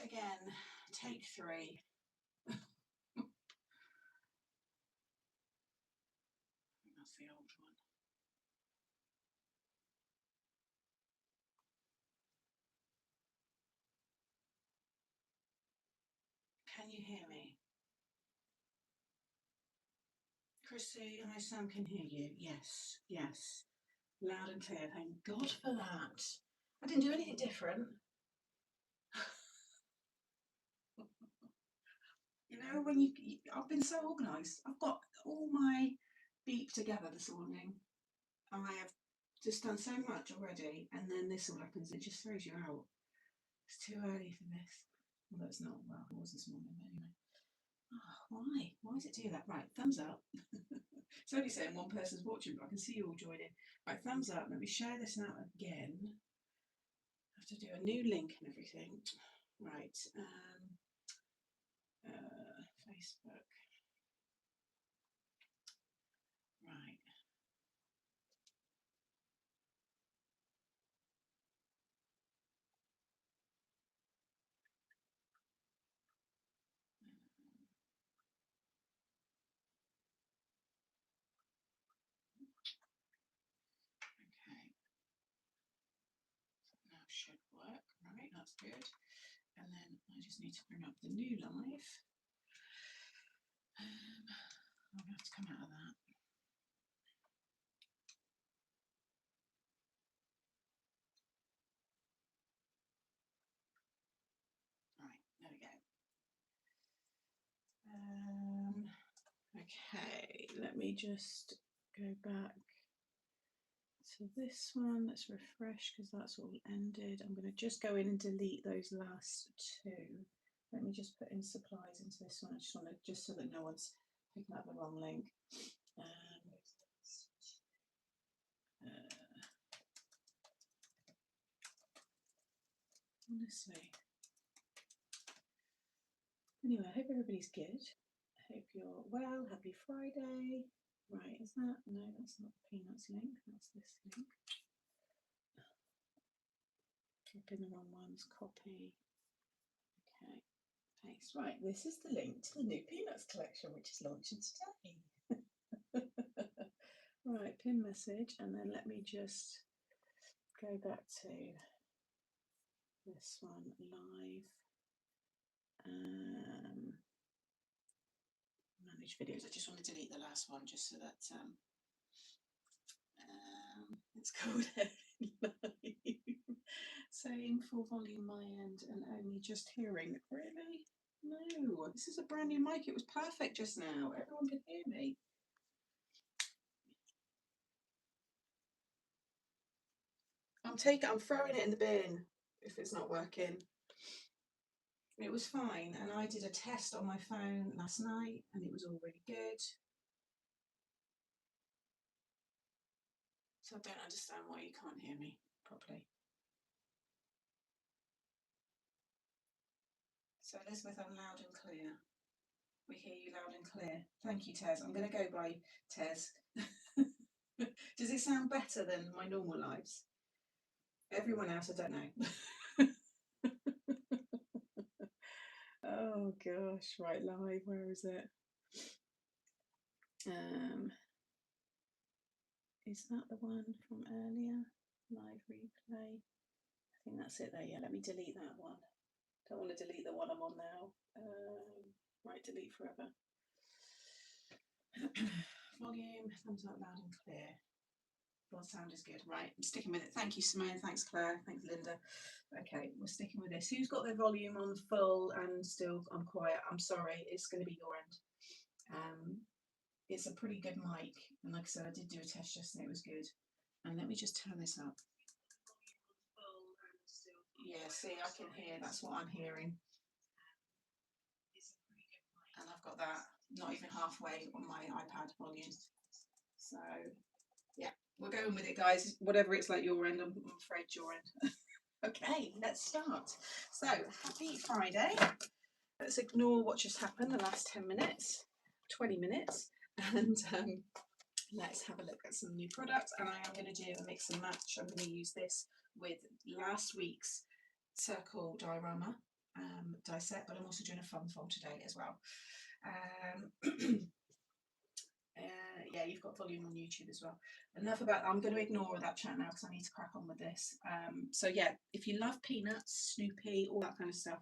again, take 3. That's the old one. Can you hear me? Chrissy, I know Sam can hear you. Yes, yes. Loud and clear. Thank God for that. I didn't do anything different. You know, when I've been so organised. I've got all my beep together this morning. I have just done so much already, and then this all happens. It just throws you out. It's too early for this. Although it's not. Well, it was this morning, but anyway. Oh, why? Why does it do that? Right, thumbs up. It's only saying one person's watching, but I can see you all joining. Right, thumbs up. Let me share this now again. I have to do a new link and everything. Right. Facebook. Right. Okay. So now should work. Right, that's good. And then I just need to bring up the new live. I'm going to have to come out of that. Right, there we go. Okay, let me just go back to this one. Let's refresh because that's all ended. I'm going to just go in and delete those last 2. Let me just put in supplies into this one. I just want to, just so that no one's picking up the wrong link. Honestly. Anyway, I hope everybody's good. I hope you're well. Happy Friday. Right, is that? No, that's not the Peanuts link. That's this link. Drop in the wrong ones. Copy. Okay. Paste. Right, this is the link to the new Peanuts collection, which is launching today. Right, pin message, and then let me just go back to this one live. Manage videos. I just want to delete the last one just so that it's called live. Saying full volume my end and only just hearing. Really? No, this is a brand new mic. It was perfect just now. Everyone could hear me. I'm throwing it in the bin if it's not working. It was fine, and I did a test on my phone last night and it was all really good. So I don't understand why you can't hear me properly. So Elizabeth, I'm loud and clear. We hear you loud and clear. Thank you, Tez. I'm going to go by Tez. Does it sound better than my normal lives? Everyone else, I don't know. Oh gosh, right, live, where is it? Is that the one from earlier? Live replay. I think that's it there. Yeah, let me delete that one. Don't want to delete the one I'm on now. Right, delete forever. Volume, thumbs up, loud and clear. Well, sound is good. Right, I'm sticking with it. Thank you, Simone. Thanks, Claire. Thanks, Linda. Okay, we're sticking with this. Who's got their volume on full and still I'm quiet? I'm sorry, it's going to be your end. It's a pretty good mic, and like I said, I did do a test just and it was good. And let me just turn this up. Yeah, see, I can hear. That's what I'm hearing. And I've got that not even halfway on my iPad volume. So yeah, we're going with it, guys. Whatever it's like your end, I'm afraid your end. Okay, let's start. So happy Friday. Let's ignore what just happened the last 10 minutes, 20 minutes, and let's have a look at some new products. And I am going to do a mix and match. I'm going to use this with last week's circle diorama die set, but I'm also doing a fun fold today as well. Yeah, you've got volume on YouTube as well. Enough about that. I'm going to ignore that chat now because I need to crack on with this. So yeah, if you love Peanuts, Snoopy, all that kind of stuff,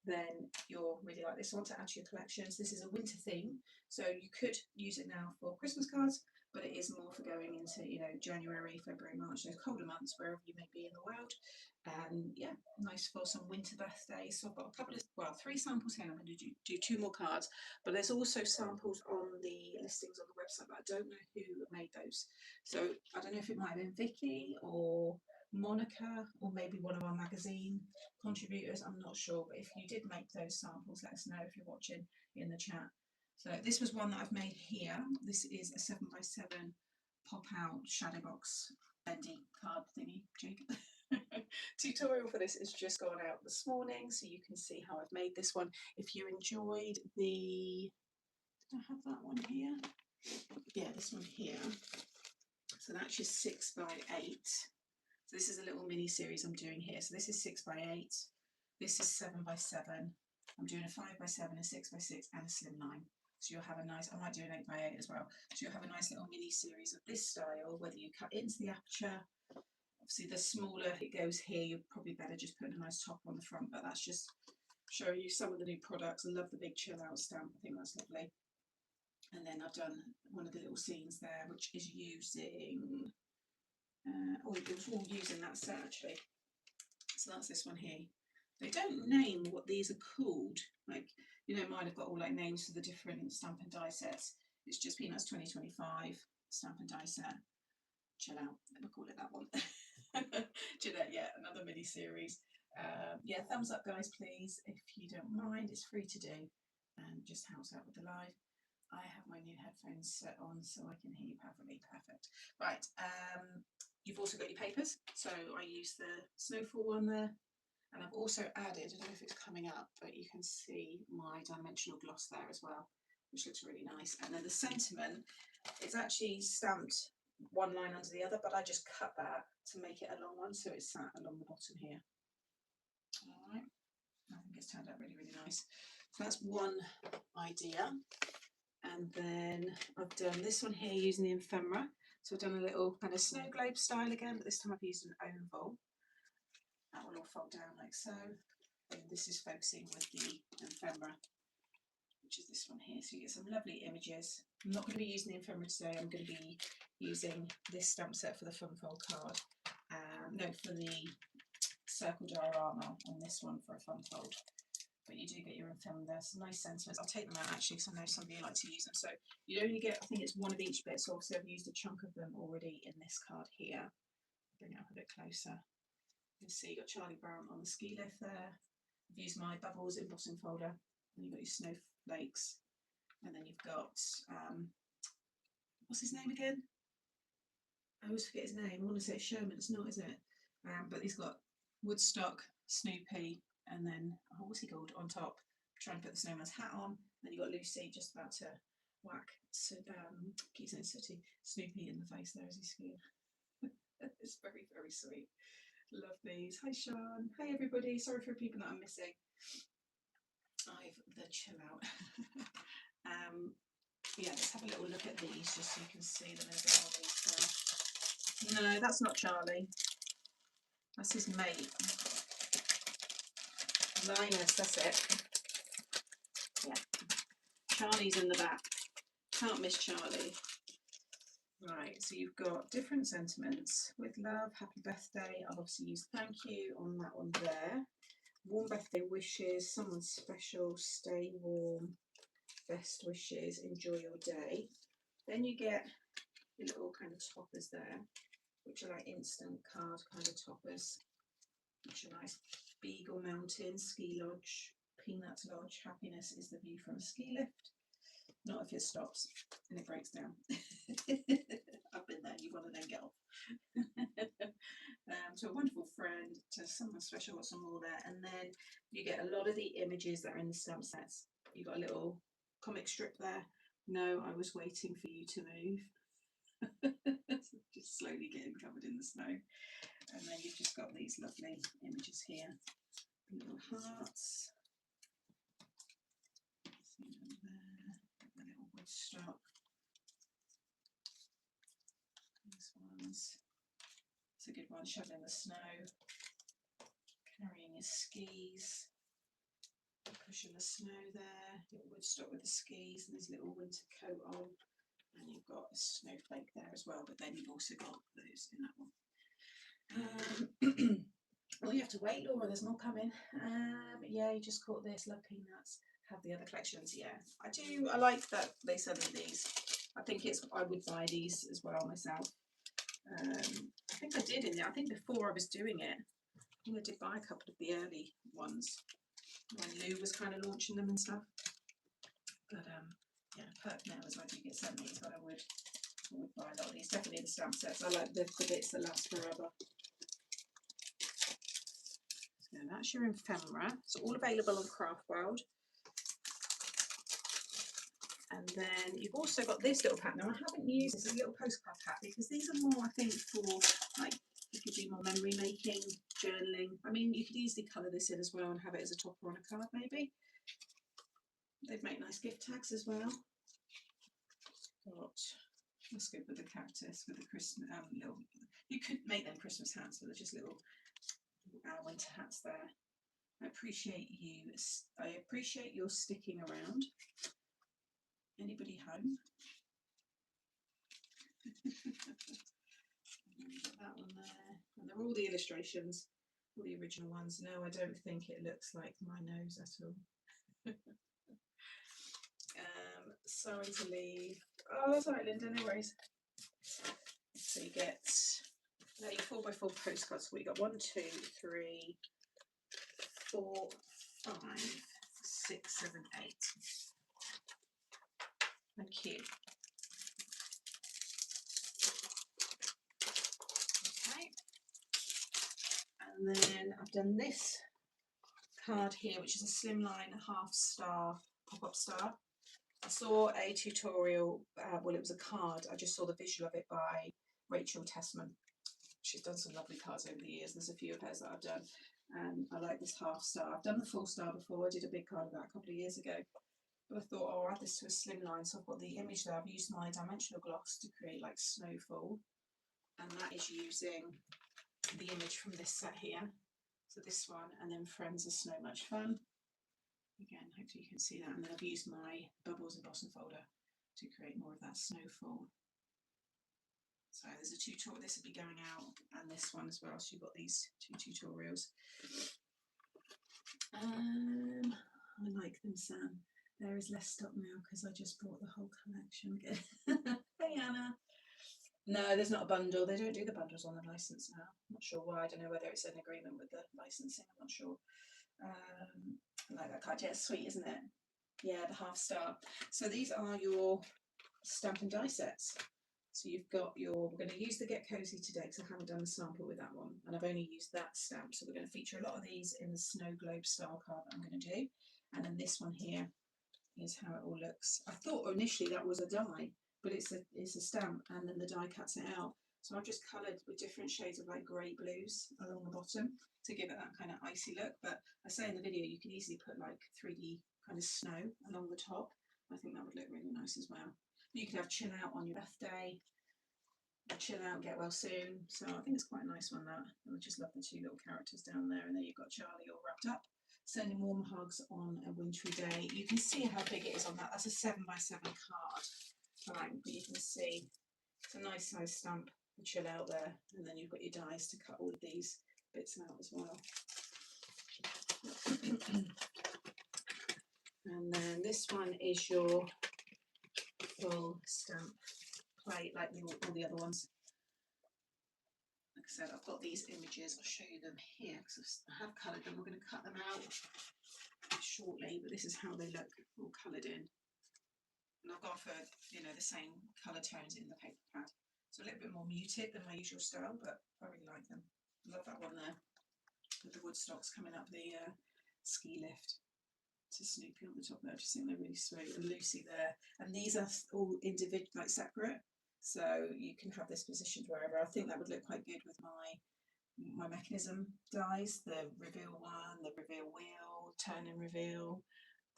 then you'll really like this. I want to add to your collections. This is a winter theme, so you could use it now for Christmas cards, but it is more for going into, you know, January, February, March, those colder months, wherever you may be in the world. Yeah, nice for some winter birthdays. So I've got a couple of, well, 3 samples here. I'm going to do 2 more cards, but there's also samples on the listings on the website, but I don't know who made those. So I don't know if it might have been Vicky or Monica or maybe one of our magazine contributors. I'm not sure, but if you did make those samples, let us know if you're watching in the chat. So this was one that I've made here. This is a 7x7 pop out shadow box bendy card thingy jig. Tutorial for this has just gone out this morning, so you can see how I've made this one. If you enjoyed the, did I have that one here? Yeah, this one here. So that's just 6x8. So this is a little mini series I'm doing here. So this is 6x8. This is 7x7. I'm doing a 5x7, a 6x6, and a Slimline. So you'll have a nice, I might do an 8x8 as well. So you'll have a nice little mini series of this style, whether you cut into the aperture. Obviously, the smaller it goes here, you're probably better just putting a nice top on the front, but that's just showing you some of the new products. I love the big chill out stamp. I think that's lovely. And then I've done one of the little scenes there, which is using, it was all using that set actually. So that's this one here. They don't name what these are called. Like, you know, mine have got all like names for the different stamp and die sets. It's just Peanuts 2025 stamp and die set. Chill out, we'll call it that one. Jeanette, yeah, another mini series. Yeah, thumbs up guys please if you don't mind. It's free to do and just helps out with the live. I have my new headphones set on so I can hear you perfectly. Perfect. Right, you've also got your papers, so I use the snowfall one there, and I've also added, I don't know if it's coming up, but you can see my dimensional gloss there as well, which looks really nice. And then the sentiment is actually stamped one line under the other, but I just cut that to make it a long one, so it's sat along the bottom here. All right, I think it's turned out really, really nice. So that's one idea. And then I've done this one here using the ephemera. So I've done a little kind of snow globe style again, but this time I've used an oval. That will all fold down like so. And this is focusing with the ephemera, which is this one here. So you get some lovely images. I'm not going to be using the ephemera today. I'm going to be using this stamp set for the fun fold card. No, for the circle diorama, and this one for a fun fold. But you do get your ephemera there. Some nice sentiments. I'll take them out actually because I know some of you like to use them. So you only get, I think it's one of each bit. So obviously I've used a chunk of them already in this card here. Bring it up a bit closer. You can see you've got Charlie Brown on the ski lift there. I've used my bubbles embossing folder. And you've got your snowflakes. And then you've got, what's his name again? I always forget his name. I want to say it's Sherman. It's not, is it? But he's got Woodstock, Snoopy, and then, oh, what's he called on top? Trying to put the snowman's hat on. Then you've got Lucy just about to whack, keep saying Sooty, Snoopy in the face there as he's skiing. It's very, very sweet. Love these. Hi Sean. Hi everybody. Sorry for people that I'm missing. I've the chill out. Yeah, let's have a little look at these just so you can see them in a bit more detail. No, that's not Charlie. That's his mate. Linus, that's it. Yeah. Charlie's in the back. Can't miss Charlie. Right, so you've got different sentiments. With love, happy birthday. I've obviously used thank you on that one there. Warm birthday wishes, someone special, stay warm, best wishes, enjoy your day. Then you get your little kind of toppers there, which are like instant card kind of toppers, which are nice. Beagle Mountain, Ski Lodge, Peanut Lodge, happiness is the view from a ski lift. Not if it stops and it breaks down. I've been there, you want to then get off. To a wonderful friend, to someone special, got some more there. And then you get a lot of the images that are in the stamp sets. You got a little comic strip there. No, I was waiting for you to move. Just slowly getting covered in the snow. And then you've just got these lovely images here. Little hearts. woodstock. These ones. It's a good one, shoveling the snow, carrying his skis, pushing the snow there, little woodstock with the skis and his little winter coat on, and you've got a snowflake there as well, but then you've also got those in that one. Well, you have to wait, Laura, there's more coming. Yeah, you just caught this, love peanuts, have the other collections. Yeah, I like that they send me these. I think I would buy these as well myself. I think I did I think before I was doing it, I did buy a couple of the early ones when Lou was kind of launching them and stuff. But yeah, now as I do get sent these, but I would buy a lot of these. Definitely the stamp sets. I like the bits that last forever. So that's your ephemera. It's all available on Craft World. And then you've also got this little pack. Now I haven't used this as a little postcard pack because these are more, I think, for like you could do more memory making, journaling. I mean, you could easily colour this in as well and have it as a topper on a card maybe. They'd make nice gift tags as well. That's good with the cactus, with the Christmas little. You could make them Christmas hats, but they're just little winter hats there. I appreciate you. I appreciate your sticking around. Anybody home? That one there, and they're all the illustrations, all the original ones. No, I don't think it looks like my nose at all. Sorry to leave. Oh, that's all right, Linda, no worries. So you get now your 4x4 postcards. So we got 1, 2, 3, 4, 5, 6, 7, 8. Thank you. Okay. And then I've done this card here, which is a Slimline half-star pop-up star. I saw a tutorial, well, it was a card. I just saw the visual of it by Rachel Tessman. She's done some lovely cards over the years. There's a few of hers that I've done. I like this half star. I've done the full star before. I did a big card of that a couple of years ago. But I thought, oh, I'll add this to a slimline. So I've got the image there. I've used my dimensional gloss to create like snowfall. And that is using the image from this set here. So this one, and then Friends is Snow Much Fun. Again, hopefully you can see that. And then I've used my bubbles embossing folder to create more of that snowfall. So there's a tutorial, this will be going out, and this one as well. So you've got these 2 tutorials. I like them, Sam. There is less stock now because I just bought the whole collection again. Hey, Anna. No, there's not a bundle. They don't do the bundles on the license now. I'm not sure why. I don't know whether it's an agreement with the licensing. I'm not sure. I like that card. Yeah, it's sweet, isn't it? Yeah, the half star. So these are your stamp and die sets. So you've got we're going to use the Get Cozy today because I haven't done a sample with that one, and I've only used that stamp. So we're going to feature a lot of these in the snow globe style card that I'm going to do. And then this one here is how it all looks. I thought initially that was a die, but it's a stamp, and then the die cuts it out. So I've just coloured with different shades of like grey blues along the bottom to give it that kind of icy look. But I say in the video, you can easily put like 3D kind of snow along the top. I think that would look really nice as well. You could have chill out on your birthday, chill out, get well soon. So I think it's quite a nice one, that. I just love the 2 little characters down there, and there you've got Charlie all wrapped up, sending warm hugs on a wintry day. You can see how big it is on that. That's a 7x7 card. Right, but you can see it's a nice size stamp for chill out there, and then you've got your dies to cut all of these bits out as well. And then this one is your full stamp plate, like all the other ones. Like I said, I've got these images. I'll show you them here because I have coloured them. We're going to cut them out shortly, but this is how they look all coloured in. And I've gone for, you know, the same colour tones in the paper pad. So a little bit more muted than my usual style, but I really like them. I love that one there with the woodstocks coming up the ski lift to Snoopy on the top there. I just think they're really sweet, and Lucy there. And these are all individual, like separate, so you can have this positioned wherever. I think that would look quite good with my mechanism dies, the reveal one, the reveal wheel, turn and reveal,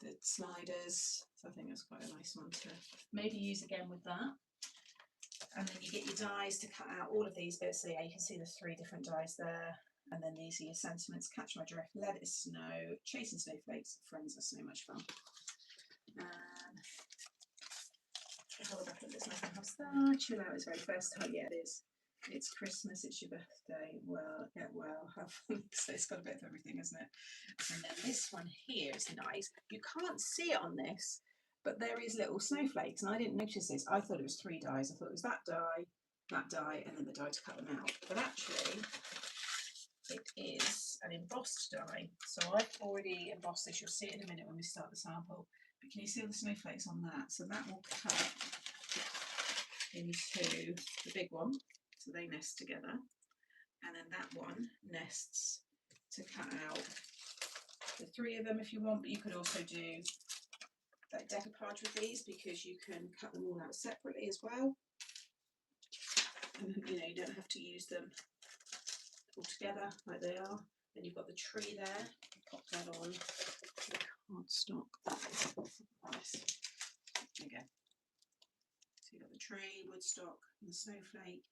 the sliders. So I think that's quite a nice one to maybe use again with that. And then you get your dies to cut out all of these bits. So yeah, you can see the 3 different dies there. And then these are your sentiments: catch my drift, let it snow, chasing snowflakes, friends are so much fun. And hold up at this nice house there. Chill out is very first time. Yeah, it is. It's Christmas, it's your birthday. Well, get well, have fun. So it's got a bit of everything, isn't it? And then this one here is nice. You can't see it on this, but there is little snowflakes, and I didn't notice this. I thought it was 3 dies. I thought it was that die, and then the die to cut them out. But actually, it is an embossed die. So I've already embossed this. You'll see it in a minute when we start the sample. But can you see all the snowflakes on that? So that will cut into the big one. So they nest together. And then that one nests to cut out the 3 of them if you want. But you could also do like decoupage with these, because you can cut them all out separately as well. And you know, you don't have to use them all together like they are. Then you've got the tree there. Pop that on cardstock. Nice. There you go. So you've got the tree, woodstock, and the snowflake.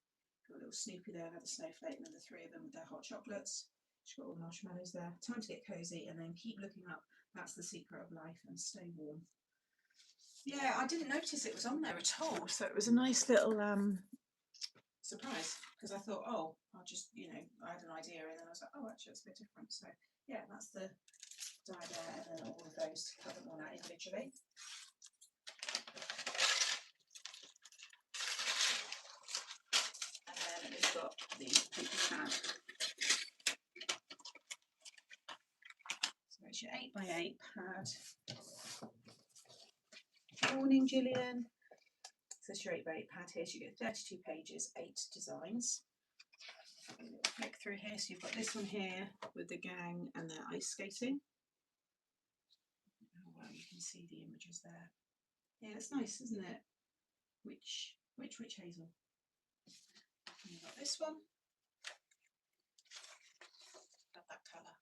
Got a little Snoopy there, another snowflake, and then the 3 of them with their hot chocolates. She's got all the marshmallows there. Time to get cozy, and then keep looking up. That's the secret of life, and stay warm. Yeah, I didn't notice it was on there at all, so it was a nice little surprise, because I thought, oh, I'll just, you know, I had an idea, and then I was like, oh, actually it's a bit different. So yeah, that's the die there, and then all of those to cut them all out individually. And then we've got the paper pad. So it's your 8x8 pad. Morning, Gillian. So it's your 8x8 pad here. So you get 32 pages, 8 designs. Flick through here. So you've got this one here with the gang and their ice skating. Oh wow, you can see the images there. Yeah, it's nice, isn't it? Which Hazel? And you've got this one. Love that colour.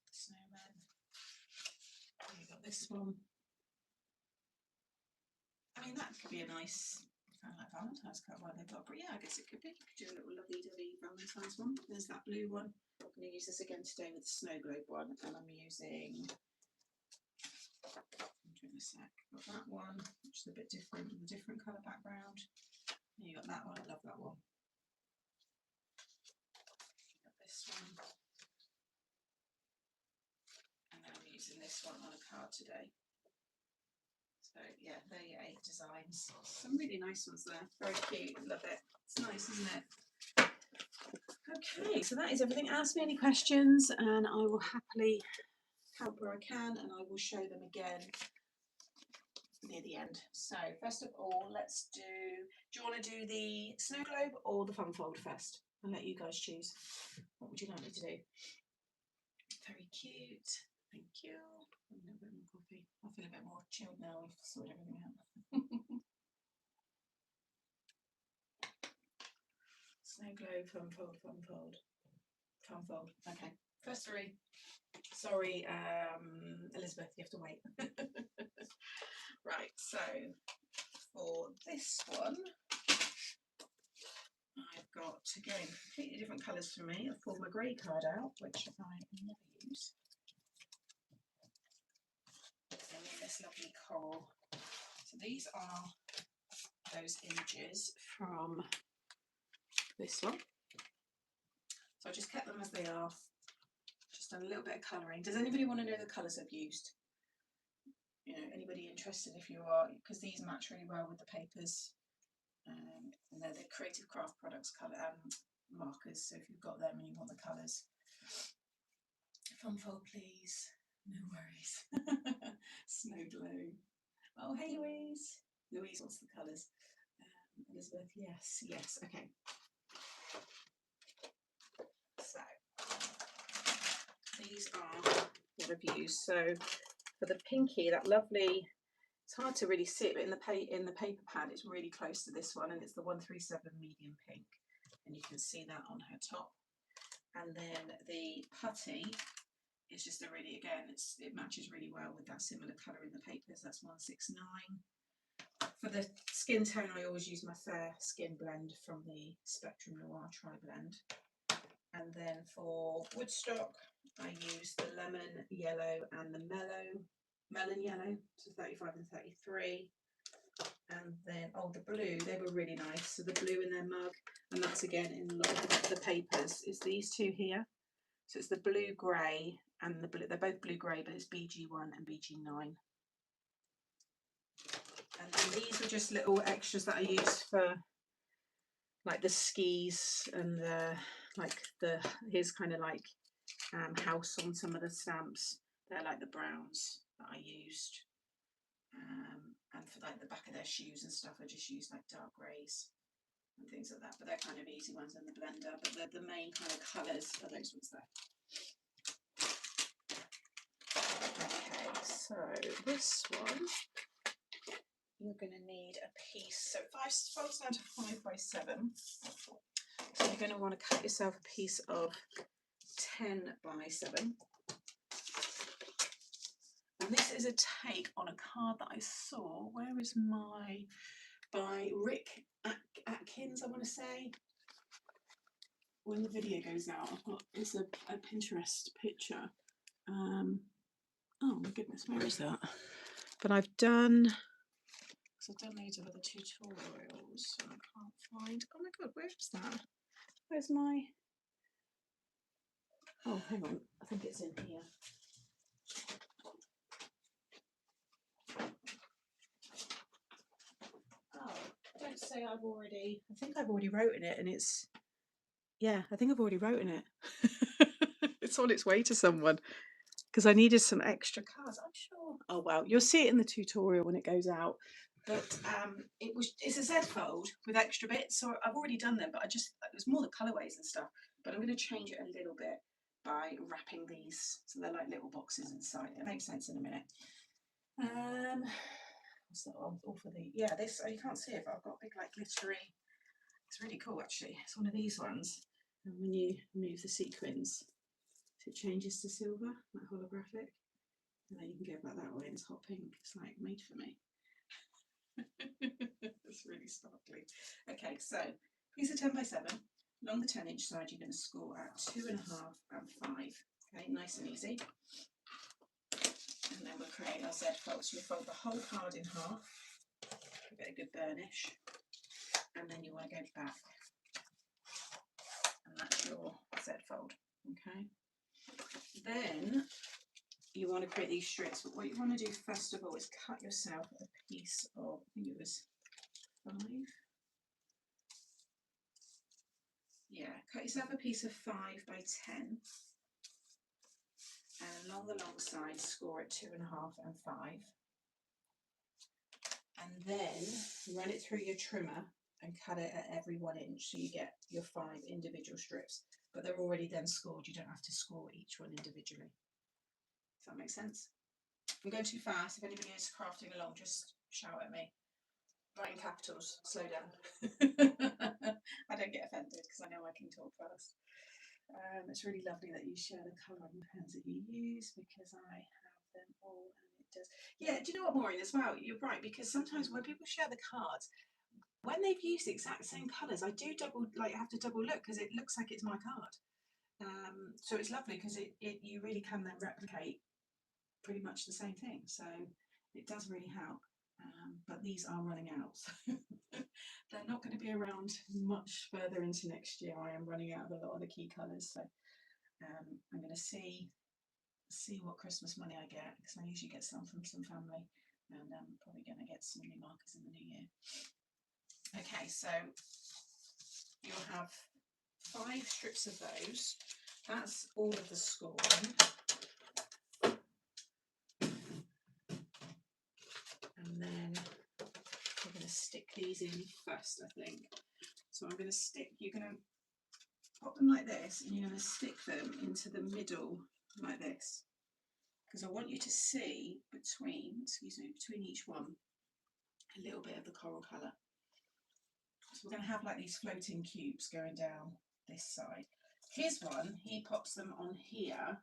Snowman. And you've got this one. I mean, that could be a nice kind of like Valentine's card one they've got, but yeah, I guess it could be. You could do a little lovey-dovey Valentine's one. There's that blue one. I'm going to use this again today with the snow globe one, and I'm using, I'm doing a sec, got that one, which is a bit different with a different colour background. And you got that one, I love that one. Got this one. And then I'm using this one on a card today. So yeah, there are your 8 designs. Some really nice ones there. Very cute. Love it. It's nice, isn't it? Okay, so that is everything. Ask me any questions and I will happily help where I can, and I will show them again near the end. So first of all, let's do you want to do the snow globe or the fun fold first? I'll let you guys choose. What would you like me to do? Very cute. Thank you. A little bit more coffee. I feel a bit more chilled now. We've sorted everything out. Snow globe, fun fold, fun fold, fun fold. Okay, first 3. Sorry, Elizabeth, you have to wait. Right, so for this one, I've got, again, completely different colours for me. I've pulled my grey card out, which I never use. And then this lovely coral. So these are those images from this one. So I just kept them as they are. Just done a little bit of colouring. Does anybody want to know the colours I've used? You know, anybody interested? If you are, because these match really well with the papers, and they're the Creative Craft Products colour markers. So if you've got them and you want the colours, fun fold, please. No worries. Snow globe. Oh, hey Louise. Louise wants the colours. Elizabeth, yes, yes. Okay. So these are what I've used. So for the pinky, that lovely, it's hard to really see it, but in the paper pad it's really close to this one, and it's the 137 medium pink, and you can see that on her top. And then the putty it's just a really, again, it matches really well with that similar colour in the papers. That's 169. For the skin tone, I always use my Fair Skin blend from the Spectrum Noir Tri-Blend. And then for Woodstock, I use the Lemon Yellow and the Melon Yellow, so 35 and 33. And then, oh, the blue, they were really nice. So the blue in their mug, and that's again in a lot of the papers, is these two here. So it's the blue grey and the blue, they're both blue grey, but it's BG1 and BG9. And then these are just little extras that I use for like the skis and here's kind of like house on some of the stamps. They're like the browns that I used. And for like the back of their shoes and stuff, I just use like dark greys and things like that. But they're kind of easy ones in the blender. But the main kind of colours are those ones there. Okay, so this one, you're going to need a piece. So it folds down to 5 by 7. So you're going to want to cut yourself a piece of 10 by 7. And this is a take on a card that I saw. Where is my, by Rick Atkins, I want to say. When the video goes out, it's a Pinterest picture. Oh my goodness, where is that? But I've done loads of other tutorials and I can't find. Oh my god, where is that? Where's my? Oh, hang on. I think it's in here. Oh, don't say I've already. I think I've already written it, and it's. Yeah, I think I've already written it. It's on its way to someone because I needed some extra cards. I'm sure. Oh well, you'll see it in the tutorial when it goes out. But it's a Z fold with extra bits. So I've already done them, but there's more the colourways and stuff. But I'm going to change it a little bit by wrapping these so they're like little boxes inside. It makes sense in a minute. What's that one? All for the this. You can't see it, but I've got a big like glittery. It's really cool actually. It's one of these ones, and when you move the sequins, it changes to silver, like holographic, and then you can go back that way and it's hot pink. It's like made for me. It's really sparkly. Okay, so piece of 10 by 7. Along the 10-inch side, you're going to score at 2.5 and 5. Okay, nice and easy. And then we'll create our Z fold. So you fold the whole card in half, give it a good burnish, and then you want to go back. And that's your Z fold. Okay. Then you want to create these strips, but what you want to do first of all is cut yourself a piece of, I think it was 5. Yeah, cut yourself a piece of 5 by 10, and along the long side score at 2.5 and 5, and then run it through your trimmer and cut it at every 1 inch so you get your 5 individual strips, but they're already then scored. You don't have to score each one individually. Does that make sense? I'm going too fast. If anybody is crafting along, just shout at me. Write in capitals, slow down. I don't get offended because I know I can talk fast. It's really lovely that you share the colouring pens that you use because I have them all and it does. Yeah, do you know what, Maureen, as well? You're right, because sometimes when people share the cards, when they've used the exact same colours, I do have to double look because it looks like it's my card. So it's lovely because you really can then replicate pretty much the same thing. So it does really help. But these are running out. So they're not going to be around much further into next year. I am running out of a lot of the key colours. So I'm going to see what Christmas money I get, because I usually get some from some family, and I'm probably going to get some new markers in the new year. Okay, so you'll have 5 strips of those. That's all of the scoring. And then we're going to stick these in first, I think. So I'm going to you're going to pop them like this, and you're going to stick them into the middle like this, because I want you to see between each one a little bit of the coral colour. So we're going to have like these floating cubes going down this side. His one, he pops them on here,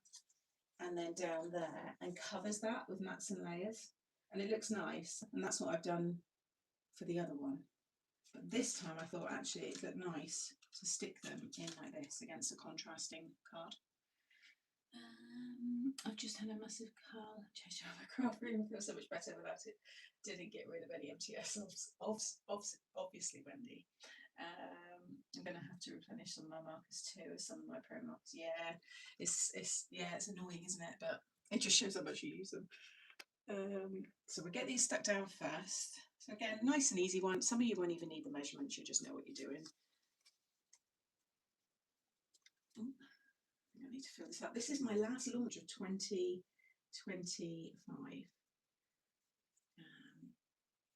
and then down there, and covers that with mats and layers, and it looks nice. And that's what I've done for the other one. But this time I thought actually it looked nice to stick them in like this against a contrasting card. I've just had a massive change out my craft room. I feel so much better without it. Didn't get rid of any MTS, obviously, Wendy. I'm going to have to replenish some of my markers too, some of my pro markers. Yeah, it's annoying, isn't it? But it just shows how much you use them. So we'll get these stuck down first. So again, nice and easy one. Some of you won't even need the measurements, you'll just know what you're doing. I need to fill this up. This is my last launch of 2025.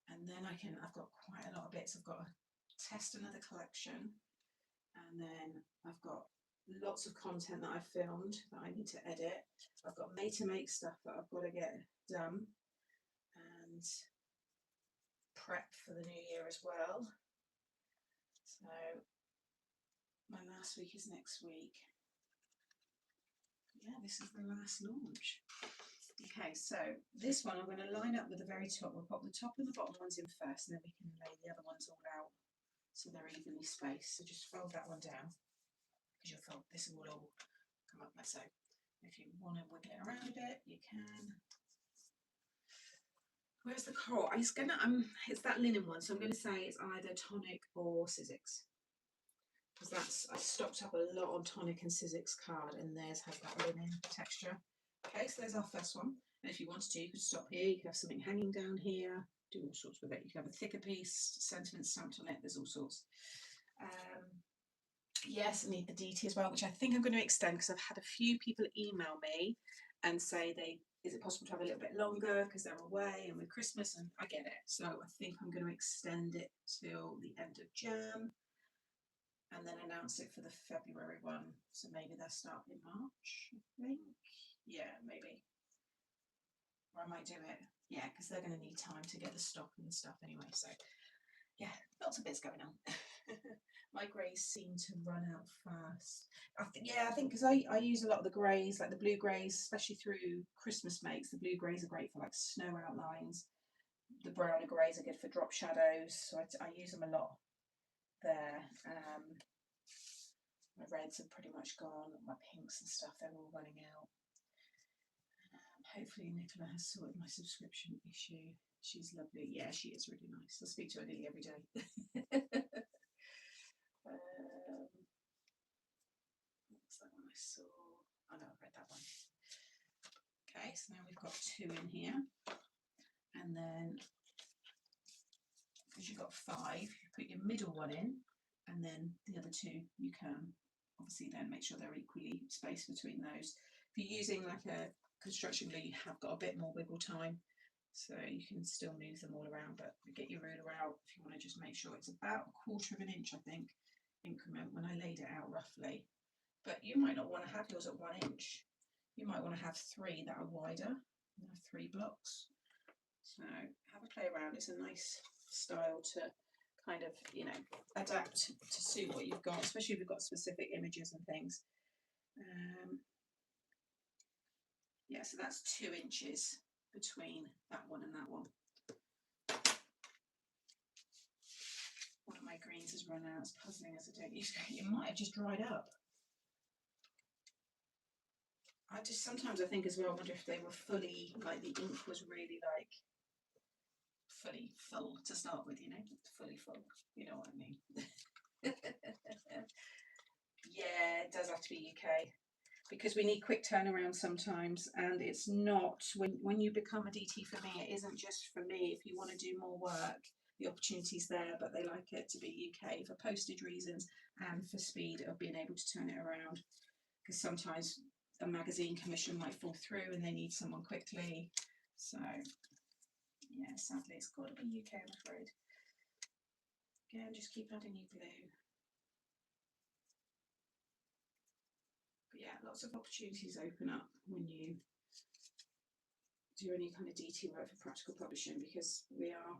And then I've got quite a lot of bits. I've got to test another collection. And then I've got lots of content that I've filmed that I need to edit. I've got made to make stuff that I've got to get done and prep for the new year as well. So my last week is next week. Yeah, this is the last launch. Okay, so this one I'm going to line up with the very top. We'll pop the top and the bottom ones in first, and then we can lay the other ones all out so they're evenly spaced. So just fold that one down, because you'll feel this will all come up like so. If you want to wiggle it around a bit, you can. Where's the coral? It's that linen one, so I'm going to say it's either tonic or Sizzix, because I stocked up a lot on tonic and Sizzix card, and theirs has that linen texture. Okay, so there's our first one. And if you wanted to, you could stop here. You could have something hanging down here, do all sorts with it. You could have a thicker piece, sentiment stamped on it. There's all sorts. Yes, I need the DT as well, which I think I'm going to extend, because I've had a few people email me and say is it possible to have a little bit longer because they're away and with Christmas, and I get it. So I think I'm going to extend it till the end of Jan and then announce it for the February one. So maybe they'll start in March, I think. Yeah, maybe. Or I might do it. Yeah, because they're going to need time to get the stock and stuff anyway. So yeah, lots of bits going on. My greys seem to run out fast. I think because I use a lot of the greys, like the blue greys, especially through Christmas makes. The blue greys are great for like snow outlines. The browner greys are good for drop shadows, so I use them a lot there. My reds are pretty much gone. My pinks and stuff, they're all running out. Hopefully Nicola has sorted my subscription issue. She's lovely. Yeah, she is really nice. I speak to her nearly every day. What's that one I saw? Oh no, I read that one. Okay, so now we've got 2 in here. And then, because you've got 5, you put your middle one in, and then the other 2 you can obviously then make sure they're equally spaced between those. If you're using like a construction glue, you have got a bit more wiggle time, so you can still move them all around, but get your ruler out if you want to just make sure it's about 1/4 of an inch, I think, increment when I laid it out roughly. But you might not want to have yours at 1 inch. You might want to have 3 that are wider, and have 3 blocks. So have a play around. It's a nice style to kind of, adapt to suit what you've got, especially if you've got specific images and things. Yeah, so that's 2 inches between that one and that one. One of my greens has run out. It's puzzling as I don't use it. It might have just dried up. Sometimes I think as well, I wonder if they were fully, like the ink was really like fully full to start with, fully full, you know what I mean. Yeah, it does have to be UK, because we need quick turnaround sometimes, and it's not, when you become a DT for me, it isn't just for me. If you want to do more work, the opportunity's there, but they like it to be UK for postage reasons and for speed of being able to turn it around, because sometimes a magazine commission might fall through and they need someone quickly. So yeah, sadly it's got to be UK, I'm afraid. Again, just keep adding new glue. But yeah, lots of opportunities open up when you do any kind of DT work for practical publishing, because we are,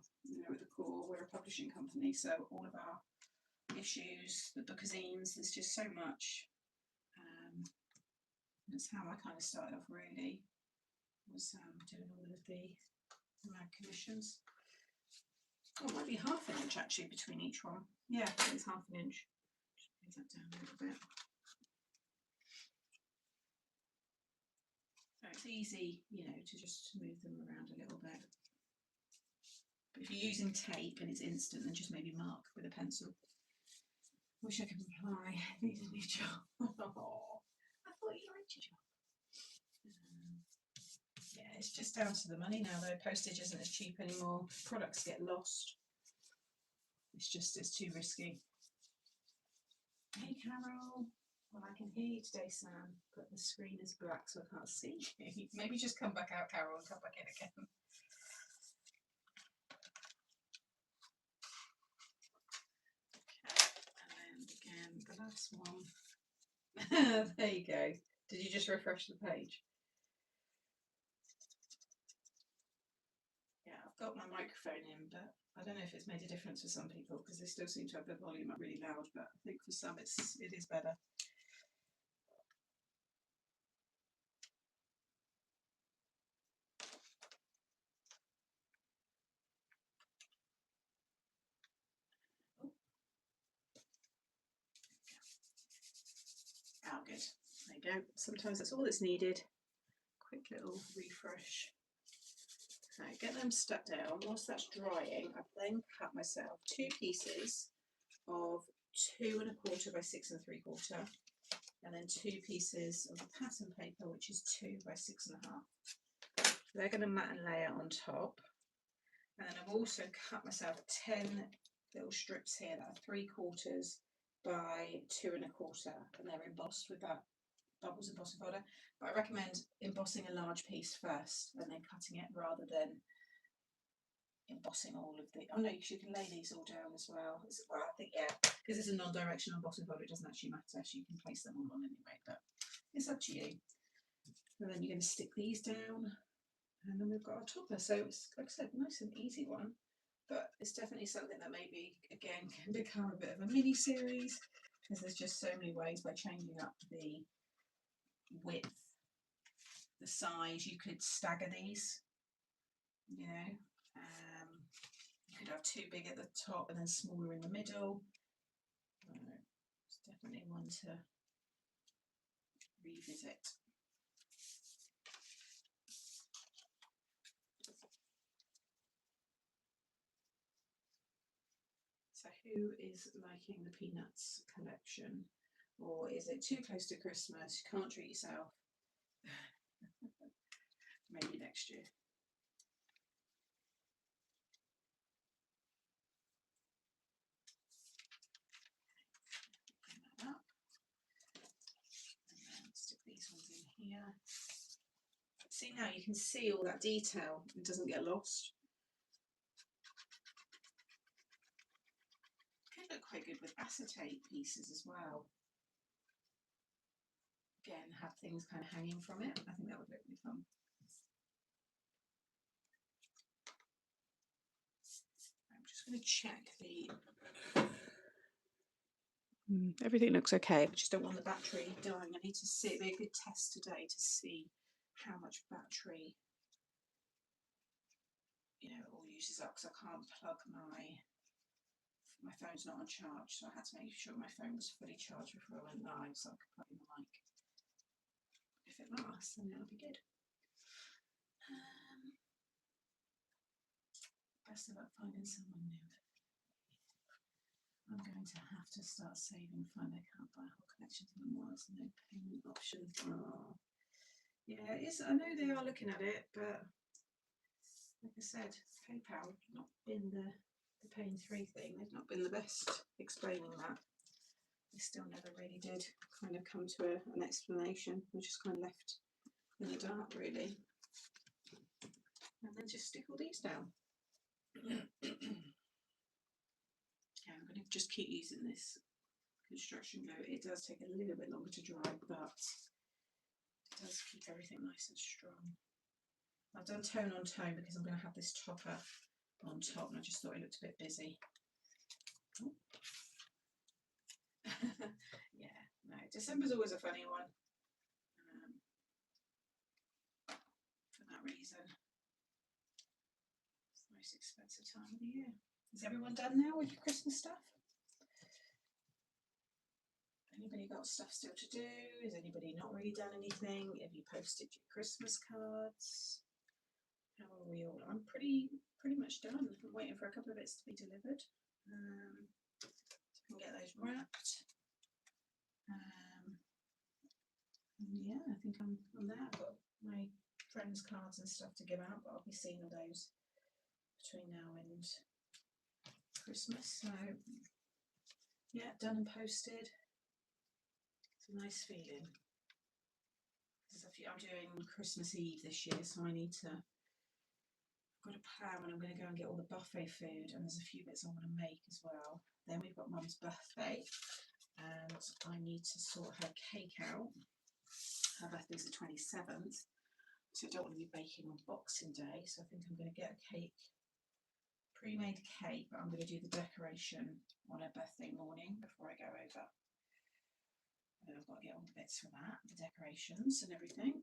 at the core, we're a publishing company, so all of our issues, the bookazines, there's just so much That's how I kind of started off really, was doing all of the mag commissions. Oh, it might be half an inch actually between each one. Yeah, it's half an inch. Just move that down a little bit. So it's easy, you know, to just move them around a little bit. But if you're using tape and it's instant, then just maybe mark with a pencil. Wish I could reply. Need a new job. Oh, I thought you liked your job. Yeah, it's just down to the money now though. Postage isn't as cheap anymore. Products get lost. It's too risky. Hey Carol. Well, I can hear you today, Sam, but the screen is black so I can't see you. Maybe just come back out, Carol, and come back in again. Okay, and again, the last one. There you go. Did you just refresh the page? Yeah, I've got my microphone in, but I don't know if it's made a difference for some people because they still seem to have their volume up really loud, but I think for some it is better. Oh, good. There you go. Sometimes that's all that's needed. Quick little refresh. Okay, get them stuck down. Whilst that's drying, I've then cut myself 2 pieces of 2 1/4 by 6 3/4, and then 2 pieces of the pattern paper, which is 2 by 6 1/2. They're going to mat and layer on top. And then I've also cut myself 10 little strips here that are 3/4 by 2 1/4, and they're embossed with that Bubbles embossing folder. But I recommend embossing a large piece first and then cutting it rather than embossing all of the. Oh no, you can lay these all down as well. Well, I think yeah, because it's a non-directional embossing folder, it doesn't actually matter. So you can place them all on anyway, but it's up to you. And then you're going to stick these down, and then we've got our topper. So it's, like I said, nice and easy one, but it's definitely something that maybe again can become a bit of a mini series because there's just so many ways by changing up the width, the size. You could stagger these, you know, you could have 2 big at the top and then smaller in the middle. It's definitely one to revisit. So who is liking the Peanuts collection, or is it too close to Christmas? You can't treat yourself. Maybe next year. Bring that up. And then stick these ones in here. See, now you can see all that detail. It doesn't get lost. Could look quite good with acetate pieces as well. Again, have things kind of hanging from it. I think that would look really fun. I'm just going to check the. Everything looks okay. I just don't want the battery dying. I need to see. It'd be a good test today to see how much battery, you know, it all uses up, because I can't plug my phone's not on charge, so I had to make sure my phone was fully charged before I went live, so I could plug in the mic. If it lasts, then that'll be good. Best of luck finding someone new. I'm going to have to start saving fund. I can't buy a whole collection of memoirs, no payment option. Oh. Yeah, it is. I know they are looking at it, but like I said, PayPal has not been the paying 3 thing. They've not been the best explaining that. They still never really did kind of come to an explanation. We're just kind of left in the dark, really. And then just stick all these down. Yeah, I'm going to just keep using this construction glue. It does take a little bit longer to dry, but it does keep everything nice and strong. I've done tone on tone because I'm going to have this topper on top, and I just thought it looked a bit busy. Oh. Yeah, no, December's always a funny one. reason. It's the most expensive time of the year. Is everyone done now with your Christmas stuff? Anybody got stuff still to do? Has anybody not really done anything? Have you posted your Christmas cards? How are we all? I'm pretty much done. I'm waiting for a couple of bits to be delivered. So I can get those wrapped. Yeah, I think I'm there. I've got my friends' cards and stuff to give out, but I'll be seeing all those between now and Christmas. So yeah, done and posted. It's a nice feeling. I'm doing Christmas Eve this year, so I need to. I've got a plan when I'm going to go and get all the buffet food, and there's a few bits I want to make as well. Then we've got Mum's birthday, and I need to sort her cake out. Her birthday's the 27th, so I don't want to be baking on Boxing Day. So I think I'm going to get a cake, pre-made cake, but I'm going to do the decoration on her birthday morning before I go over. And I've got to get on the bits for that, the decorations and everything.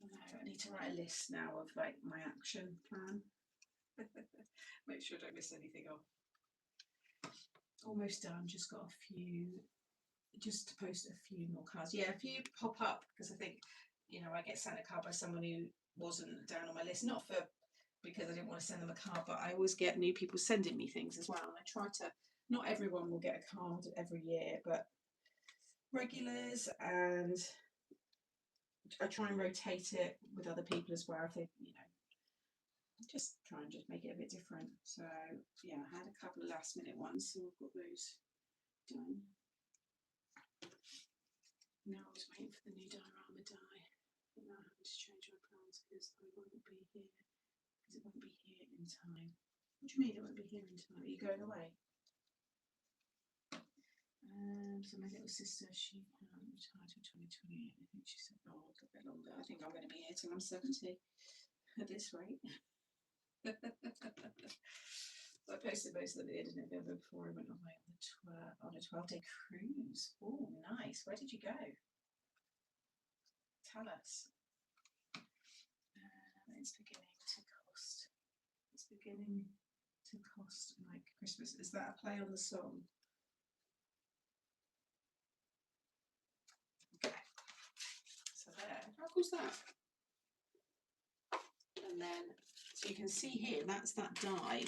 I need to write a list now of like my action plan. Make sure I don't miss anything off. Almost done, just got a few, just to post a few more cards. Yeah, a few pop up because I think, you know, I get sent a card by someone who wasn't down on my list, not for because I didn't want to send them a card, but I always get new people sending me things as well. And I try to, not everyone will get a card every year, but regulars, and I try and rotate it with other people as well if they, you know, just try and just make it a bit different. So yeah, I had a couple of last minute ones, so I've got those done. Now I was waiting for the new Diorama die, and now I'm having to change my plans because I won't be here, because it won't be here in time. What do you mean it won't be here in time? Are you going away? So my little sister, she retired till 2028. I think she said, oh, a little bit longer. I think I'm going to be here till I'm 70 at this rate. So I posted most of it in November before I went away on a 12-day cruise. Oh, nice. Where did you go? Tell us. It's beginning to cost. It's beginning to cost like Christmas. Is that a play on the song? How cool's that? And then, so you can see here, that's that die.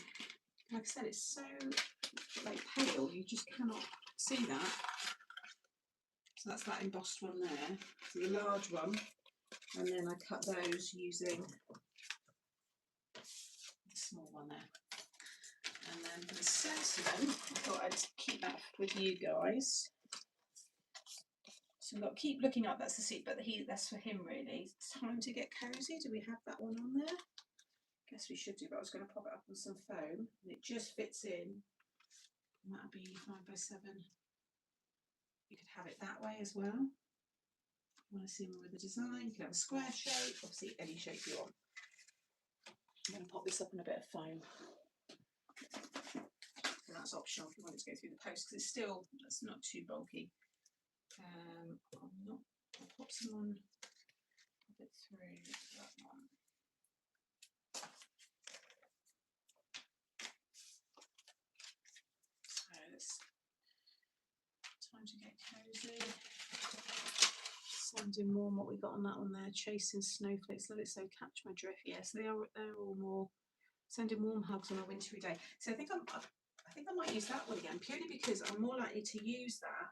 Like I said, it's so like pale, you just cannot see that. So that's that embossed one there, so the large one. And then I cut those using the small one there. And then for the sentiment, I thought I'd keep that with you guys. So look, keep looking up, that's the seat, but that's for him really. It's time to get cozy. Do we have that one on there? Guess we should do, but I was going to pop it up on some foam, and it just fits in. And that'll be 5x7. You could have it that way as well. You want to see more of the design? You can have a square shape, obviously any shape you want. I'm going to pop this up in a bit of foam. And that's optional if you want it to go through the post, because it's not too bulky. I'll pop some on, pop it through that one. So it's time to get cozy. Sending warm, what we got on that one there, chasing snowflakes. Let it so catch my drift. Yes, they're all more sending warm hugs on a wintry day. So I think I might use that one again, purely because I'm more likely to use that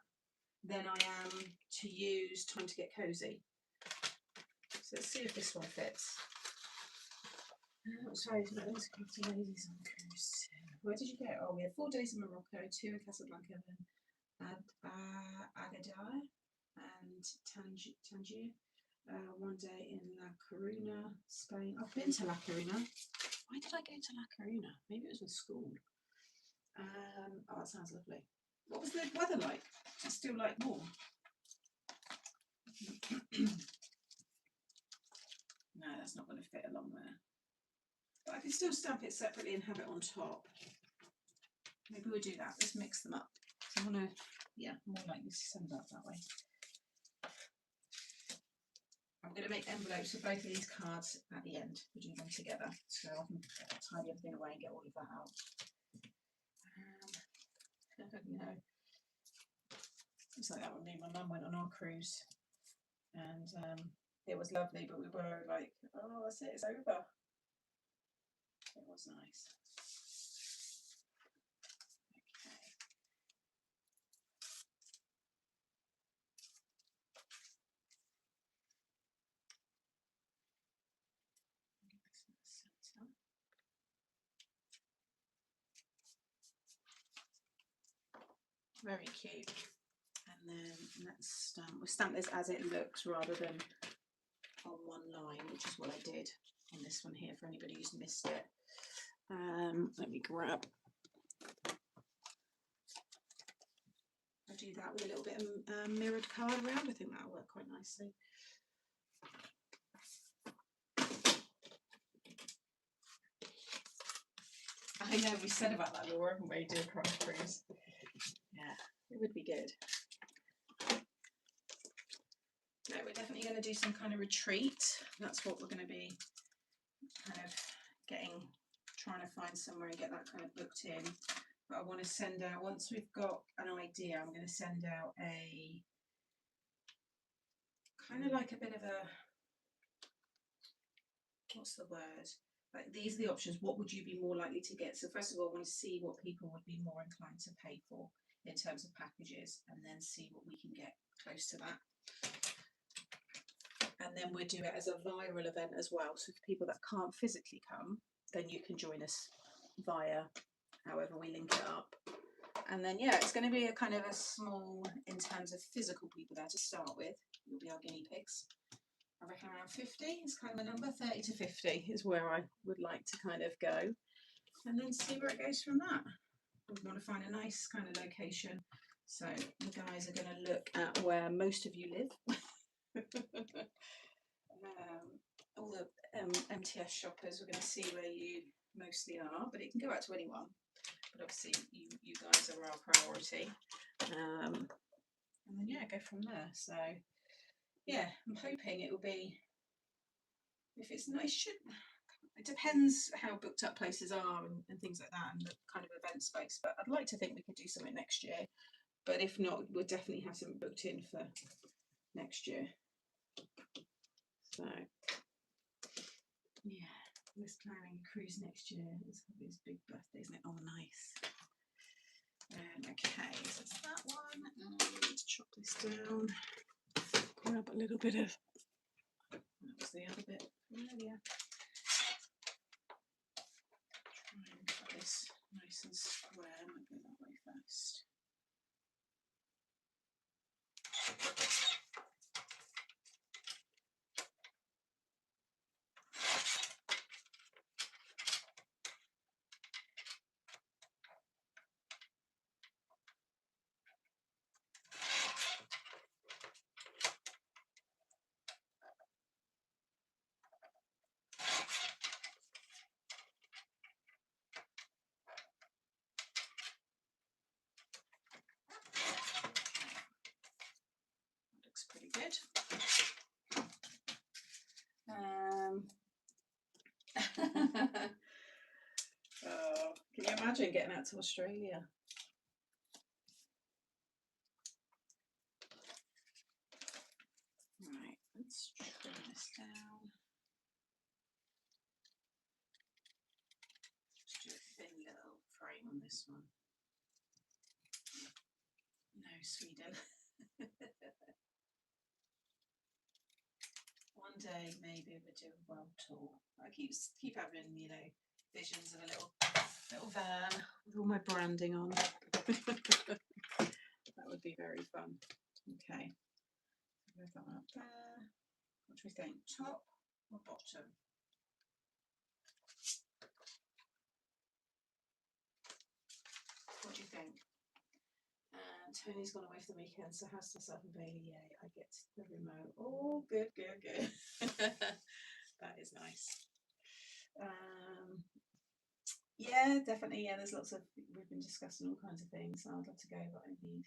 than I am to use Time to Get Cozy. So let's see if this one fits. Sorry, let's go to ladies on cruise. Where did you go? Oh, we had 4 days in Morocco, 2 in Casablanca, then Agadir and Tangier. 1 day in La Coruña, Spain. I've been to La Coruña. Why did I go to La Coruña? Maybe it was with school. Oh, that sounds lovely. What was the weather like? It's still like warm. No, that's not going to fit along there. But I can still stamp it separately and have it on top. Maybe we'll do that. Let's mix them up. So I'm going to, yeah, more likely to send that way. I'm going to make envelopes for both of these cards at the end. We'll do them together, so I can tidy everything away and get all of that out. No, it's like that with me. My mum went on our cruise, and it was lovely, but we were like, oh, that's it, it's over. It was nice. Very cute. And then let's we'll stamp this as it looks rather than on one line, which is what I did on this one here for anybody who's missed it. Let me grab. I'll do that with a little bit of mirrored card around. I think that'll work quite nicely. I know we said about that, Laura, haven't we? Do a cruise. Yeah, it would be good. No, we're definitely going to do some kind of retreat. That's what we're going to be kind of trying to find somewhere and get that kind of booked in. But I want to send out, once we've got an idea, I'm going to send out a kind of like a bit of a, what's the word? Like, these are the options. What would you be more likely to get? So first of all, I want to see what people would be more inclined to pay for in terms of packages, and then see what we can get close to that. And then we'll do it as a viral event as well. So for people that can't physically come, then you can join us via however we link it up. And then, yeah, it's going to be a kind of a small, in terms of physical people there to start with. You'll be our guinea pigs. I reckon around 50 is kind of the number. 30 to 50 is where I would like to kind of go. And then see where it goes from that. We want to find a nice kind of location. So the guys are going to look at where most of you live. All the MTS shoppers, we're going to see where you mostly are, but it can go out to anyone. But obviously you guys are our priority. And then, yeah, go from there. So, yeah, I'm hoping it will be, if it's nice, it depends how booked up places are and things like that, and the kind of event space. But I'd like to think we could do something next year. But if not, we'll definitely have something booked in for next year. So, yeah, we're planning a cruise next year. It's his big birthday, isn't it? Oh, nice. Okay, so it's that one. Let's chop this down. Grab a little bit of, that was the other bit earlier. Try and cut this nice and square. I might go that way first. Looks pretty good. Oh, can you imagine getting out to Australia? Right, let's trim this down. Just do a thin little frame on this one. No, Sweden. One day maybe we'll do a world tour. I keep having, you know, visions of a little van with all my branding on. That would be very fun. Okay, move that one up there. What do we think? Top or bottom? What do you think? Tony's gone away for the weekend, so house to myself and Bailey. Yay, I get the remote. Oh, good. That is nice. Yeah, definitely. Yeah, there's lots of, we've been discussing all kinds of things. So I'd love to go, but I need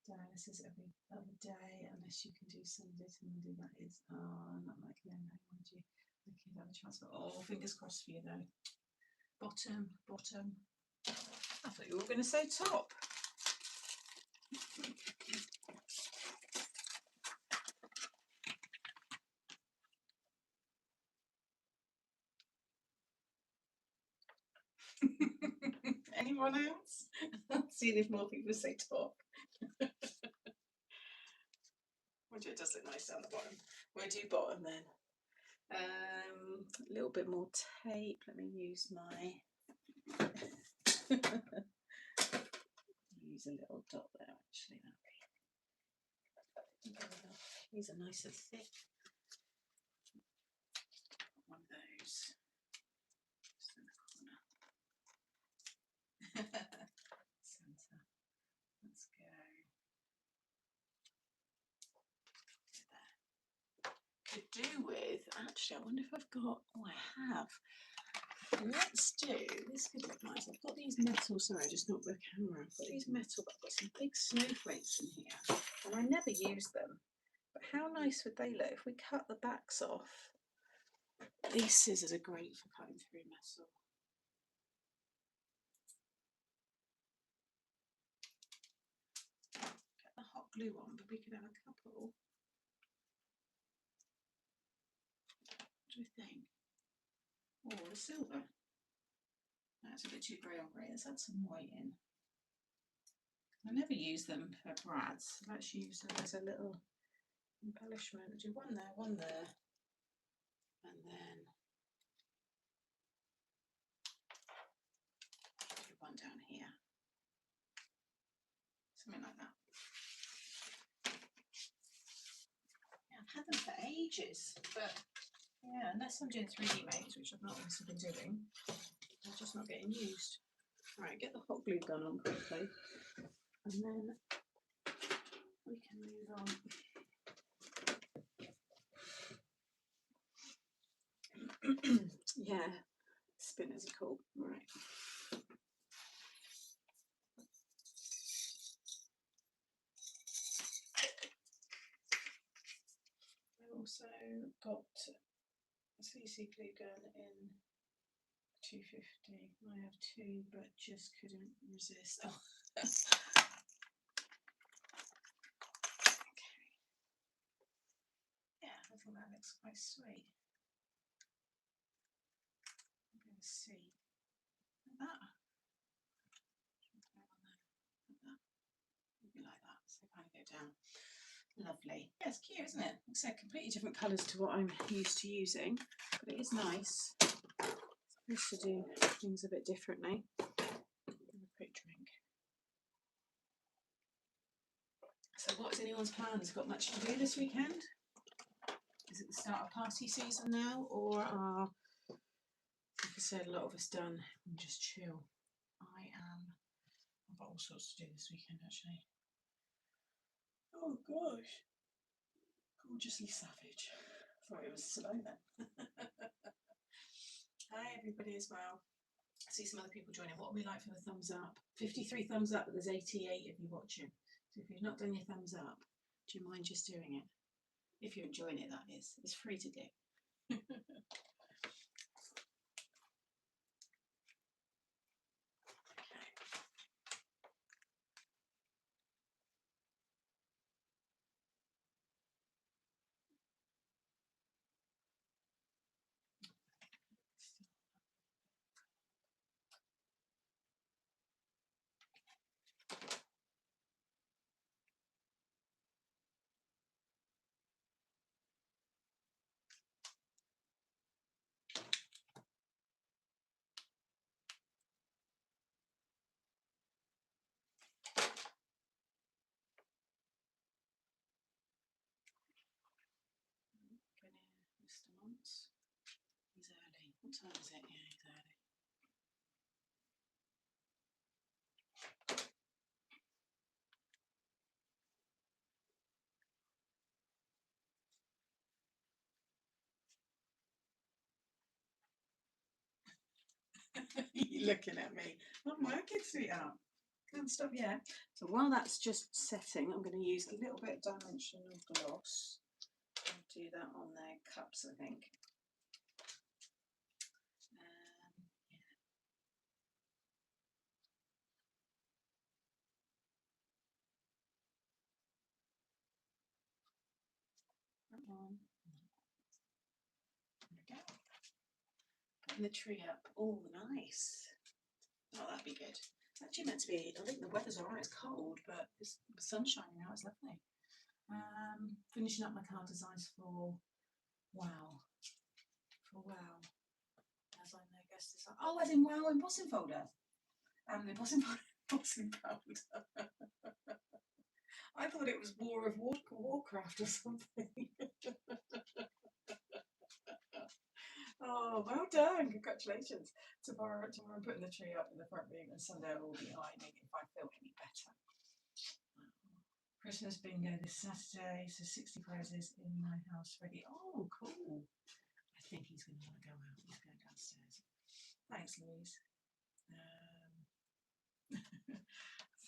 dialysis every other day, unless you can do Sunday to Monday. That is, not like no, would you? The kid have a chance. Oh, fingers crossed for you though. Bottom. I thought you were going to say top. Anyone else? Seeing if more people say top. It does look nice down the bottom. We'll do bottom then. A little bit more tape. Let me use my use a little dot there actually. These are nice and thick. One of those. Just in the corner. Centre. Let's go. There. Could do with, actually, I wonder if I've got, oh, I have. Let's do, this could look nice. I've got these metal, sorry, I just knocked the camera. I've got these metal, but I've got some big snowflakes in here, and I never use them. But how nice would they look if we cut the backs off? These scissors are great for cutting through metal. Get the hot glue on, but we could have a couple. What do we think? Oh, the silver. That's a bit too grey on grey. Let's add some white in. I never use them for brads. I've actually used them as a little embellishment. I'll do one there, and then do one down here. Something like that. Yeah, I've had them for ages, but yeah, unless I'm doing 3D makes, which I've not also been doing, they're just not getting used. Right, get the hot glue gun on quickly, and then we can move on. Yeah, spinners are cool. Right. I've also got CC glue gun in 250. I have two, but just couldn't resist. Oh. Okay. Yeah, I thought that looks quite sweet. I'm going to see. Like that. Maybe like that. So kind of go down. Lovely. Yeah, it's cute, isn't it? Looks like completely different colours to what I'm used to using, but it is nice. I used to do things a bit differently. Have a quick drink. So what is anyone's plans? Got much to do this weekend? Is it the start of party season now, or are, like I said, a lot of us done and just chill? I've got all sorts to do this weekend actually. Oh gosh. Gorgeously savage. Thought it was slow then. Hi everybody as well. I see some other people joining. What would we like for the thumbs up? 53 thumbs up, but there's 88 of you watching. So if you've not done your thumbs up, do you mind just doing it? If you're enjoying it, that is. It's free to do. Mr. Monts. He's early. What time is it? Yeah, he's early. You're looking at me. I'm working, sweetheart. Can't stop yet. So while that's just setting, I'm going to use a little bit of dimensional gloss. I'll do that on their cups, I think. Yeah. That one. There we go. Putting the tree up. Oh, nice. Oh, that'd be good. It's actually meant to be, I think the weather's alright, it's cold, but the sun's shining now, it's lovely. Finishing up my card designs for Wow. For Wow. As I know, guess this. Oh, as in Wow embossing folder. The embossing folder. I thought it was War of Warcraft or something. Oh, well done! Congratulations. Tomorrow I'm putting the tree up in the front room, and Sunday I will be ironing if I feel any better. Christmas bingo this Saturday, so 60 prizes in my house ready. Oh, cool. I think he's going to want to go out. He's going downstairs. Thanks, Louise.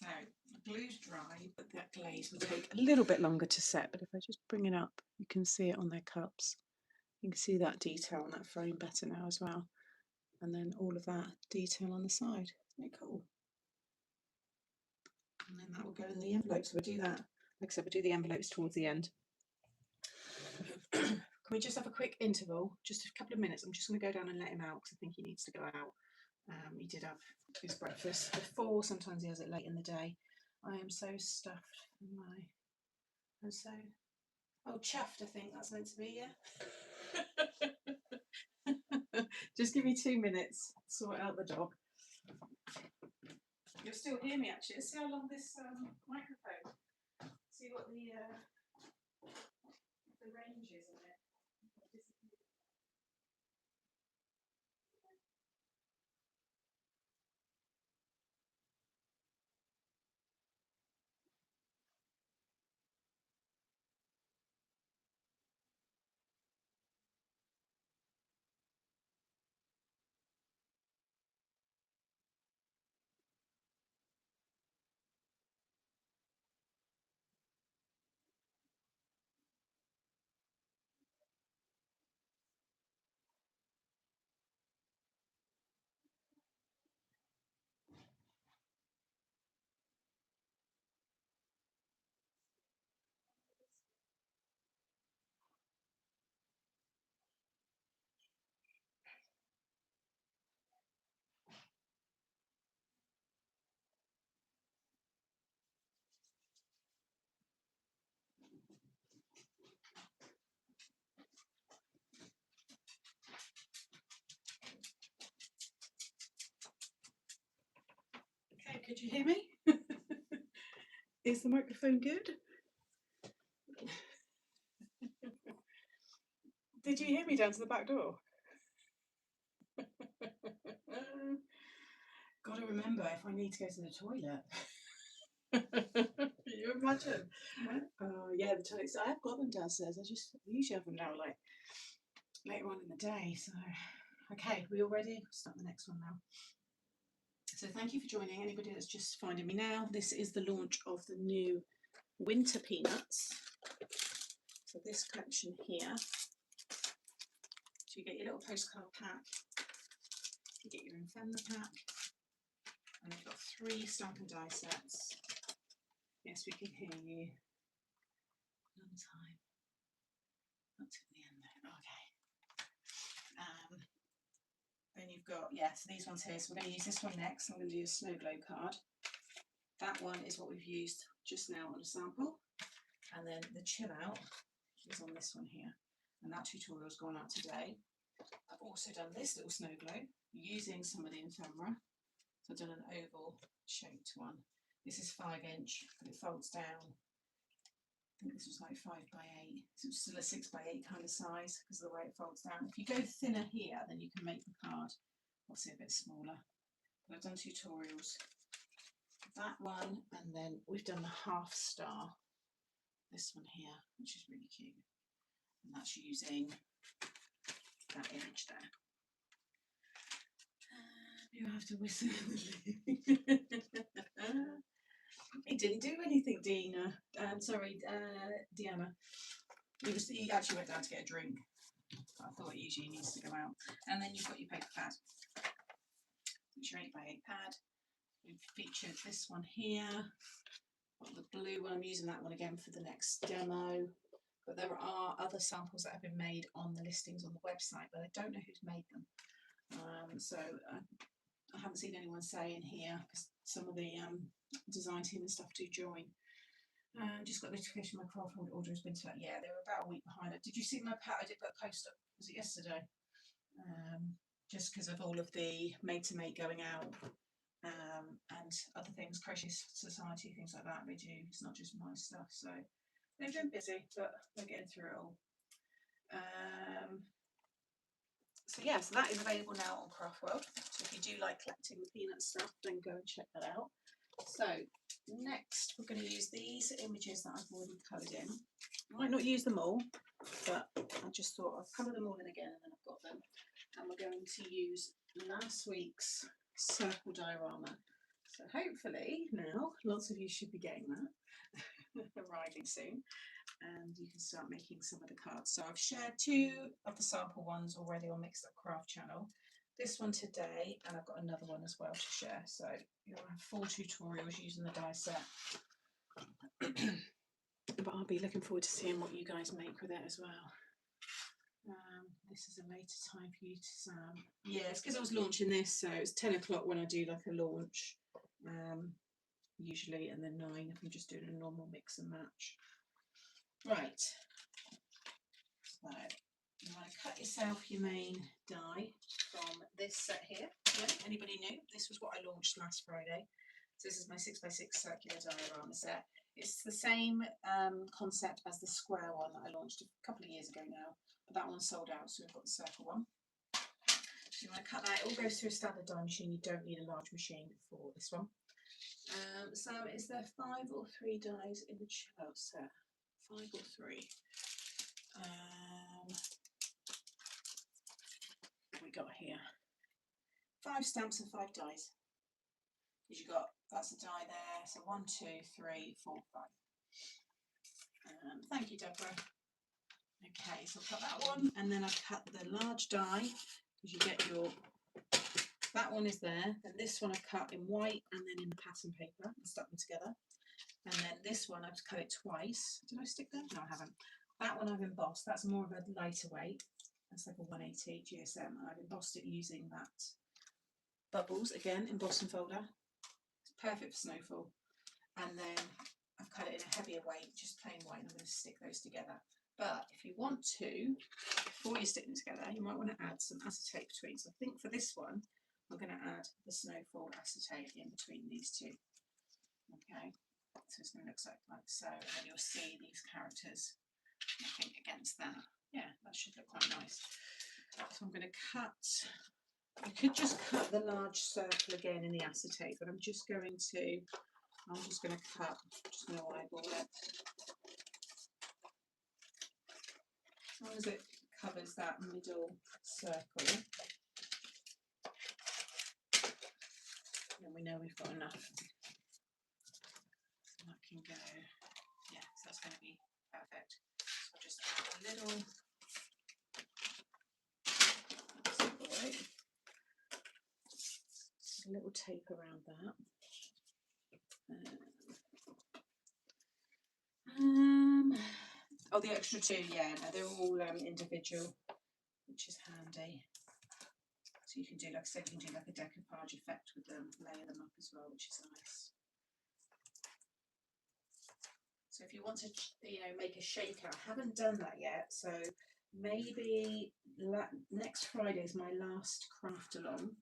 So, the glue's dry, but that glaze will take a little bit longer to set. But if I just bring it up, you can see it on their cups. You can see that detail on that frame better now as well. And then all of that detail on the side. Isn't it cool? And then that will go in the envelope. So we'll do that. Like I said, we'll do the envelopes towards the end. Can we just have a quick interval? Just a couple of minutes. I'm just going to go down and let him out because I think he needs to go out. He did have his breakfast before. Sometimes he has it late in the day. I am so stuffed. I'm so chuffed. I think that's meant to be, yeah. Just give me 2 minutes. Sort out the dog. You'll still hear me actually. Let's see how long this microphone. See what the range is on it. Okay, could you hear me? Is the microphone good? Did you hear me down to the back door? Got to remember if I need to go to the toilet. Can you imagine? Yeah, the toilets. I have got them downstairs. I usually have them now, like later on in the day. So, okay, we all ready? We'll start the next one now. So, thank you for joining. Anybody that's just finding me now, this is the launch of the new winter peanuts. So, this collection here. So, you get your little postcard pack. You get your Ephemera pack. And they've got 3 stamp and die sets. Yes, we can hear you. Another time. Not to the end though. Okay. Then you've got, yes, these ones here. So we're going to use this one next. I'm going to do a snow globe card. That one is what we've used just now on a sample. And then the chill out is on this one here. And that tutorial's gone out today. I've also done this little snow globe using some of the ephemera. So I've done an oval shaped one. This is 5-inch, but it folds down. I think this was like 5 by 8. So it's still a 6 by 8 kind of size because of the way it folds down. If you go thinner here, then you can make the card obviously a bit smaller. But I've done tutorials. That one, and then we've done the half star. This one here, which is really cute. And that's using that image there. You have to whistle. didn't do anything, Dina. Deanna. He actually went down to get a drink. I thought it usually needs to go out. And then you've got your paper pad. It's your 8x8 pad. We've featured this one here. Got the blue one. I'm using that one again for the next demo. But there are other samples that have been made on the listings on the website, but I don't know who's made them. I haven't seen anyone say in here, because some of the design team and stuff do join. Just got a notification my craft order has been set. Yeah, they were about a week behind it. Did you see my I did put a post up, was it yesterday? Just because of all of the made to make going out and other things, Crochet Society, things like that, they do. It's not just my stuff, so they've been busy, but they're getting through it all. So yeah, so that is available now on Craft World. So if you do like collecting the peanut stuff, then go and check that out. So next we're going to use these images that I've already coloured in. I might not use them all, but I just thought I'd colour them all in again, and then I've got them. And we're going to use last week's circle diorama. So hopefully now lots of you should be getting that arriving soon, and you can start making some of the cards. So I've shared 2 of the sample ones already on Mixed Up Craft channel. This one today, and I've got another one as well to share. So you'll have 4 tutorials using the die set. But I'll be looking forward to seeing what you guys make with it as well. This is a later time for you to yeah, it's because I was launching this, so it's 10 o'clock when I do like a launch, usually, and then 9 if I'm just doing a normal mix and match. Right, so you want to cut yourself your main die from this set here. Yeah, anybody new? This was what I launched last Friday. So this is my 6x6 circular diorama set. It's the same concept as the square one that I launched a couple of years ago now, but that one sold out, so we've got the circle one. So you want to cut that. It all goes through a standard die machine. You don't need a large machine for this one. So is there 5 or 3 dies in the chart set? 5 or 3. What we got here? 5 stamps and 5 dies. Because you got, that's a die there. So 1, 2, 3, 4, 5. Thank you, Deborah. Okay, so I'll cut that one, and then I've cut the large die, because you get your, that one is there, and this one I've cut in white and then in the pattern paper and stuck them together. And then this one I've cut it twice. Did I stick that? No, I haven't. That one I've embossed. That's more of a lighter weight. That's like a 180 GSM, and I've embossed it using that bubbles again, embossing folder. It's perfect for snowfall. And then I've cut it in a heavier weight, just plain white, and I'm going to stick those together. But if you want to, before you stick them together, you might want to add some acetate between. So I think for this one, we're going to add the snowfall acetate in between these 2. Okay, so it's going to look like so, and then you'll see these characters, I think, against that. Yeah, that should look quite nice. So I'm going to cut, you could just cut the large circle again in the acetate, but I'm just going to cut, just going to eyeball it. As long as it covers that middle circle, then we know we've got enough. So that can go, yeah, so that's going to be perfect. So I'll just add a little tape around that. Oh, the extra 2, yeah, no, they're all individual, which is handy. So you can do, like I said, you can do like a decoupage effect with them, layer them up as well, which is nice. So if you want to, you know, make a shaker, I haven't done that yet, so maybe next Friday is my last craft along,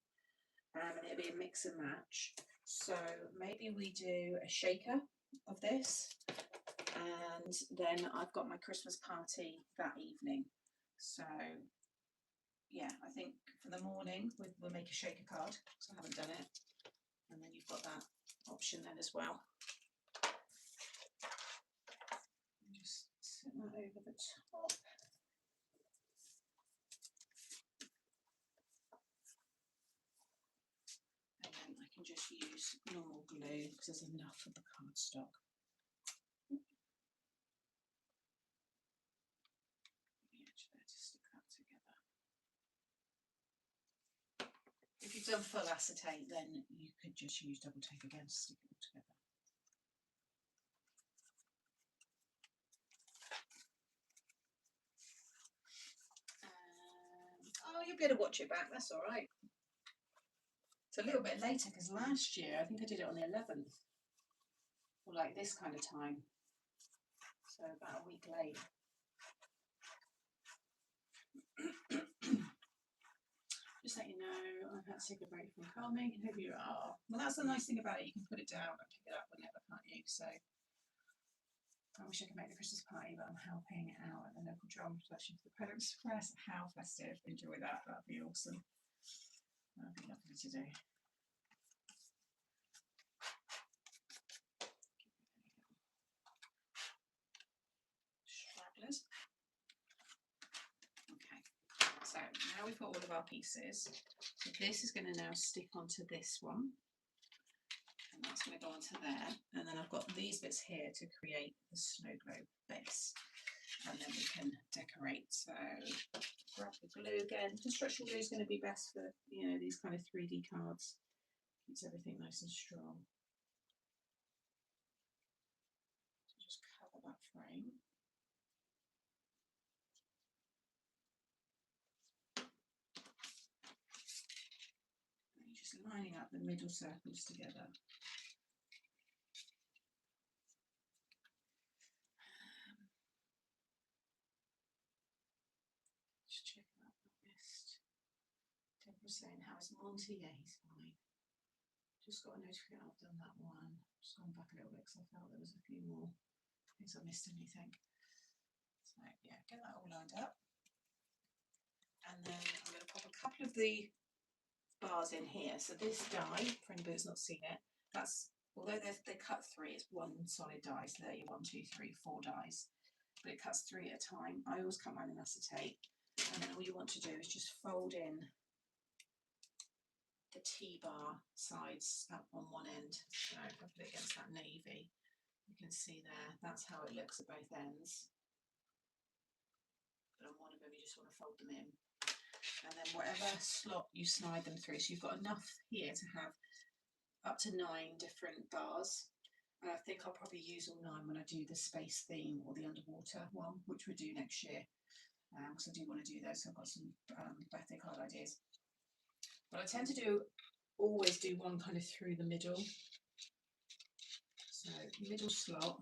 and it'll be a mix and match. So maybe we do a shaker of this, and then I've got my Christmas party that evening. So yeah, I think for the morning we'll make a shaker card, because I haven't done it, and then you've got that option then as well. Just sit that over the top. And then I can just use normal glue glue because there's enough of the cardstock. If you've done full acetate, then you could just use double tape again to stick it all together. Oh, you'll be able to watch it back, that's all right. It's a little bit later because last year I think I did it on the 11th, or like this kind of time, so about a week late. Just let you know, I've had to take a break from filming, and here you are. Well, that's the nice thing about it, you can put it down and pick it up whenever, can't you? So I wish I could make the Christmas party, but I'm helping out at the local drama production for the Polar Express. How festive. Enjoy that. That'd be awesome. That'd be lovely to do. Stragglers. Okay. So now we've got all of our pieces. So this is going to now stick onto this one. And that's going to go onto there. And then I've got these bits here to create the snow globe base. And then we can decorate. So grab the glue again. Construction glue is going to be best for, you know, these kind of 3D cards. Keeps everything nice and strong. So just cover that frame. And you're just lining up the middle circles together. Just check out that list. Deborah's saying, how is Monty? Yeah, he's fine. Just got a notification, I've done that one. Just gone back a little bit because I felt there was a few more in case I missed anything. So yeah, get that all lined up. And then I'm going to pop a couple of the bars in here. So this die, for anybody who's not seen it, that's, although they cut 3, it's one solid die. So there you 1, 2, 3, 4 dies. But it cuts 3 at a time. I always cut mine in acetate. And then all you want to do is just fold in the T-bar sides up on one end. So if I put it against that navy, you can see there, that's how it looks at both ends. But on one of them, you just want to fold them in. And then whatever slot you slide them through, so you've got enough here to have up to 9 different bars. And I think I'll probably use all 9 when I do the space theme or the underwater one, which we'll do next year. Because I do want to do those, so I've got some birthday card ideas. But I tend to always do one kind of through the middle. So middle slot,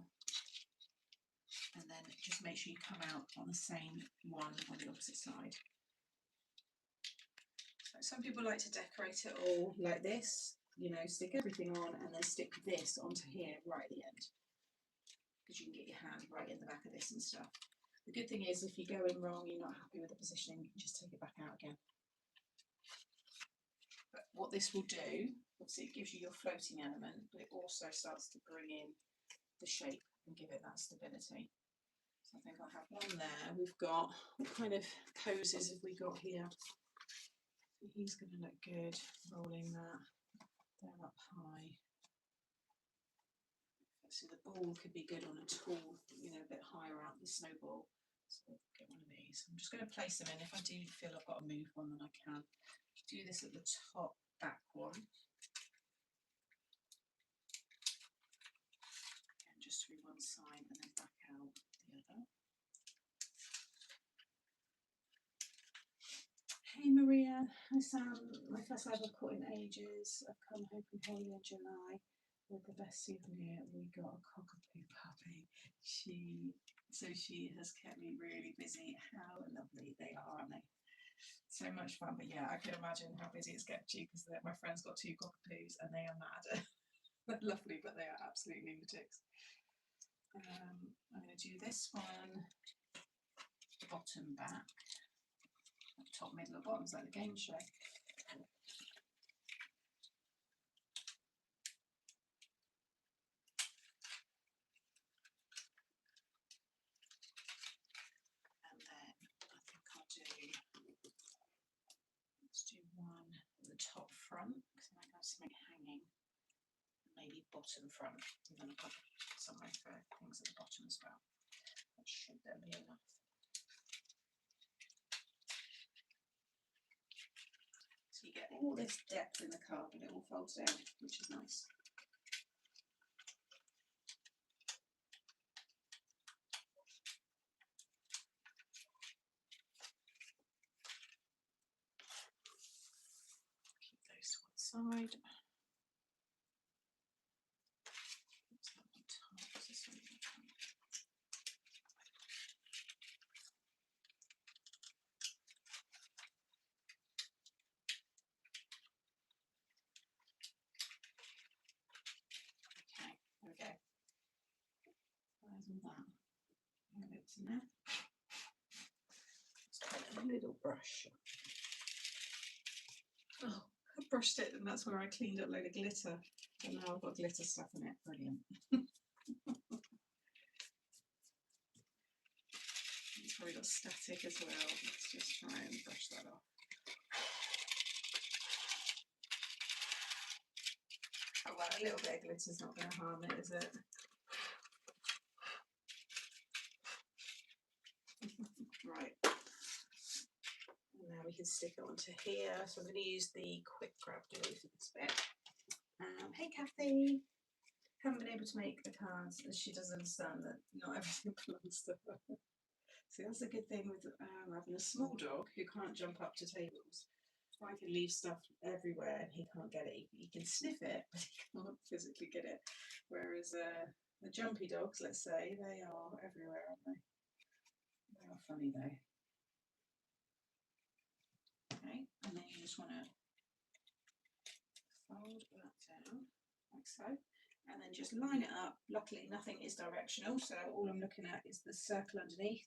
and then just make sure you come out on the same one on the opposite side. So some people like to decorate it all like this, you know, stick everything on and then stick this onto here right at the end. Because you can get your hand right in the back of this and stuff. The good thing is if you go in wrong, you're not happy with the positioning, you can just take it back out again. But what this will do, obviously it gives you your floating element, but it also starts to bring in the shape and give it that stability. So I think I'll have one there. We've got, what kind of poses have we got here? So he's going to look good, rolling that there up high. So the ball could be good on a tall, you know, a bit higher out, the snowball. So I'll get one of these. I'm just going to place them in. If I do feel I've got to move one, then I can. Do this at the top back one. Again, just through one side and then back out the other. Hey Maria, hi Sam. My first live I've caught in ages. I've come home from holiday in July with the best souvenir. We got a cockapoo puppy. She has kept me really busy. How lovely they are, aren't they? So much fun. But yeah, I can imagine how busy it's kept you because my friend's got 2 cockapoos and they are mad. They're lovely, but they are absolute lunatics. I'm going to do this one bottom back. Top, middle, or bottoms like the game show. And then I think I'll do, let's do one at the top front because I might have something hanging. Maybe bottom front, and then I've got some of my things at the bottom as well. That should then be enough. So you get all this depth in the card, but it all folds down, which is nice. Keep those to one side. There we go. There's all that. It's in there. Let's put a little brush. Oh, I brushed it, and that's where I cleaned up a load of glitter. And now I've got glitter stuff in it. Brilliant. It's probably got static as well. Let's just try and brush that off. Oh well, a little bit of glitter's not going to harm it, is it? Right. And now we can stick it onto here. So I'm going to use the quick grab glue for this bit. Hey Kathy. Haven't been able to make the cards, as she doesn't understand that not everything belongs to her. See, that's a good thing with having a small dog who can't jump up to tables. I can leave stuff everywhere and he can't get it. He can sniff it, but he can't physically get it. Whereas the jumpy dogs, let's say, they are everywhere, aren't they? They are funny though. Okay, and then you just want to fold that down like so, and then just line it up. Luckily, nothing is directional, so all I'm looking at is the circle underneath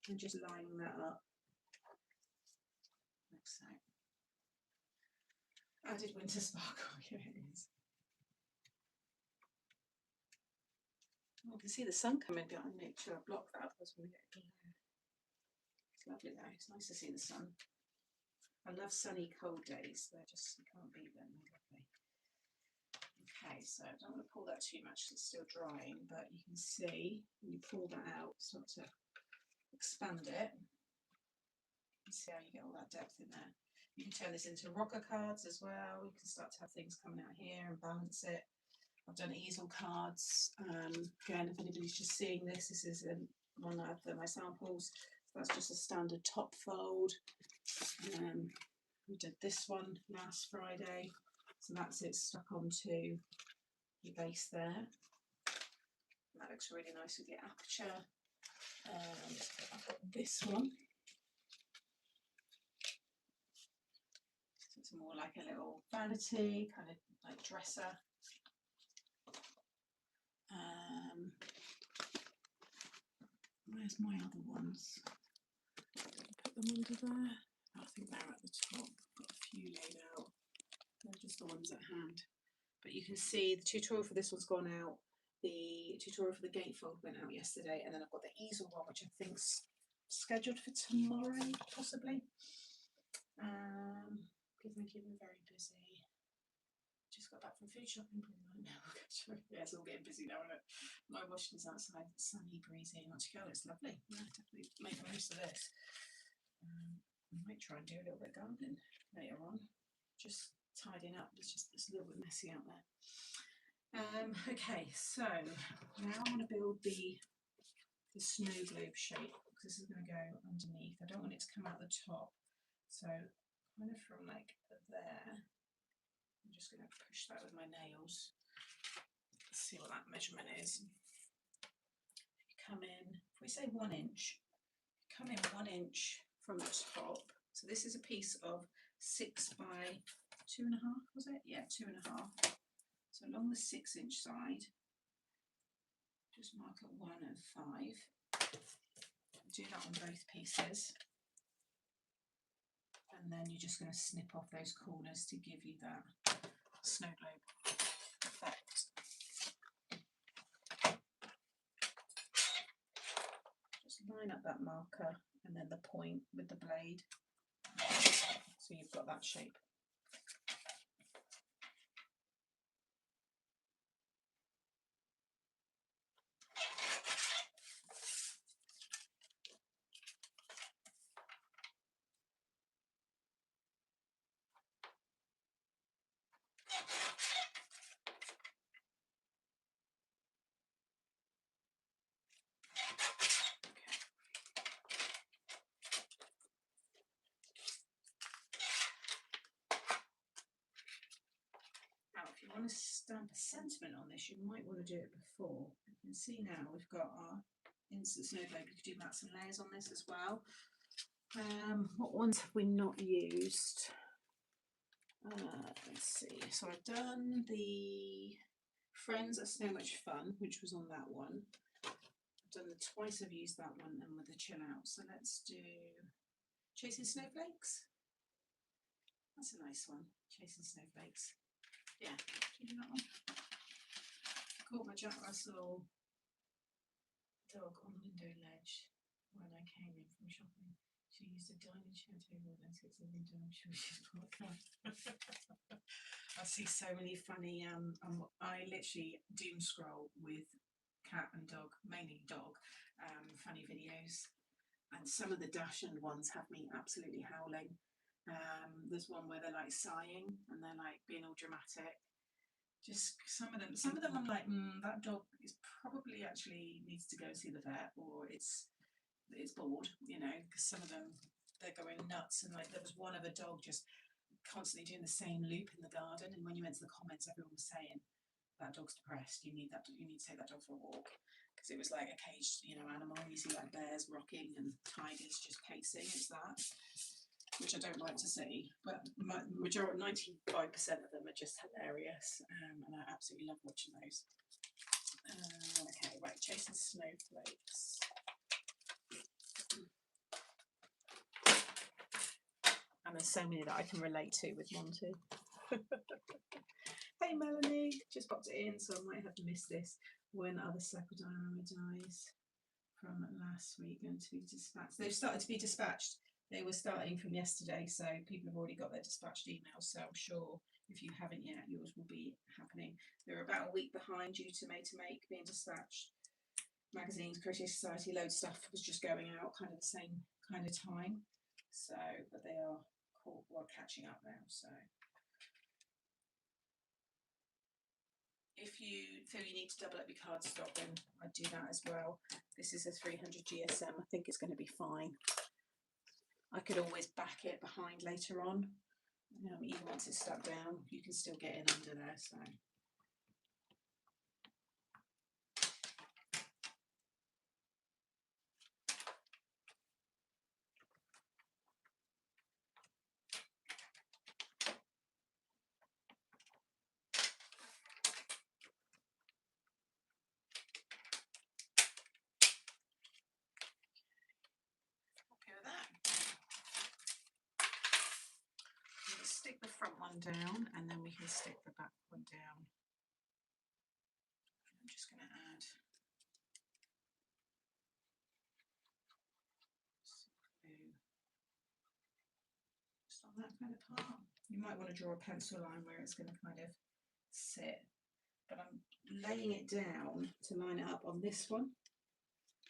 and just lining that up like so. Added winter sparkle, here it is. Oh, I can see the sun coming down. Make sure I block that, otherwise we're going to get glare. It's lovely though, it's nice to see the sun. I love sunny, cold days. They're just, you can't beat them, they're lovely. Okay, so I don't want to pull that too much, it's still drying, but you can see when you pull that out, start to expand it. You see how you get all that depth in there. You can turn this into rocker cards as well. You can start to have things coming out here and balance it. I've done easel cards. Again, if anybody's just seeing this, this is one I've done my samples. So that's just a standard top fold. We did this one last Friday. So that's it stuck onto your base there. That looks really nice with the aperture. I've got this one. So it's more like a little vanity, kind of like dresser. Where's my other ones? Put them under there. I think they're at the top. I've got a few laid out. They're just the ones at hand. But you can see the tutorial for this one's gone out. The tutorial for the gatefold went out yesterday, and then I've got the easel one, which I think's scheduled for tomorrow, possibly. Because I'm keeping very busy. Just got back from food shopping. Yeah, it's all getting busy now, isn't it? My washing's outside, it's sunny, breezy, not to go. It's lovely. Yeah, definitely make the most of this. I might try and do a little bit of gardening later on. Just tidying up. It's just a little bit messy out there. Okay, so now I want to build the snow globe shape, because this is going to go underneath. I don't want it to come out the top, so kind of from like there. I'm just going to push that with my nails. Let's see what that measurement is. If you come in, if we say 1 inch, come in 1 inch from the top. So this is a piece of 6 by 2.5, was it? Yeah, 2.5. So along the 6 inch side, just mark at 1 and 5. Do that on both pieces. And then you're just going to snip off those corners to give you that snow globe effect. Just line up that marker and then the point with the blade, so you've got that shape. If you want to stamp a sentiment on this, you might want to do it before. You can see now we've got our instant snowflake. You could do mats and layers on this as well. What ones have we not used? Let's see. So I've done the Friends Are So Much Fun, which was on that one. I've done the twice I've used that one and with the chill out. So let's do Chasing Snowflakes. That's a nice one. Chasing Snowflakes. Yeah, do that one. Caught my Jack Russell dog on the window ledge when I came in from shopping. She used a dining chair table and sits in the window. I'm sure she's got I see so many funny. I literally doom scroll with cat and dog, mainly dog, funny videos, and some of the Dachshund ones have me absolutely howling. There's one where they're like sighing and they're like being all dramatic. Just some of them I'm like, that dog is probably actually needs to go see the vet, or it's bored, you know, because some of them they're going nuts. And like there was one of a dog just constantly doing the same loop in the garden, and when you went to the comments, everyone was saying that dog's depressed. You need to take that dog for a walk, because it was like a caged, you know, animal. You see like bears rocking and tigers just pacing. It's that, which I don't like to see, but majority 95% of them are just hilarious, and I absolutely love watching those. Okay, right, Chasing Snowflakes. And there's so many that I can relate to with Monty. Hey Melanie, just popped it in, so I might have missed this. When other Circle Diorama dies from last week going to be dispatched. They've started to be dispatched. They were starting from yesterday, so people have already got their dispatched emails. So I'm sure if you haven't yet, yours will be happening. They're about a week behind due to Make being dispatched. Magazines, Critics Society, loads of stuff was just going out kind of the same kind of time. So, but they are catching up now. So, if you feel you need to double up your cardstock, then I'd do that as well. This is a 300 GSM. I think it's going to be fine. I could always back it behind later on. Even once it's stuck down, you can still get in under there. So. Stick the front one down, and then we can stick the back one down. I'm just going to add some glue just on that kind of part. You might want to draw a pencil line where it's going to kind of sit, but I'm laying it down to line it up on this one.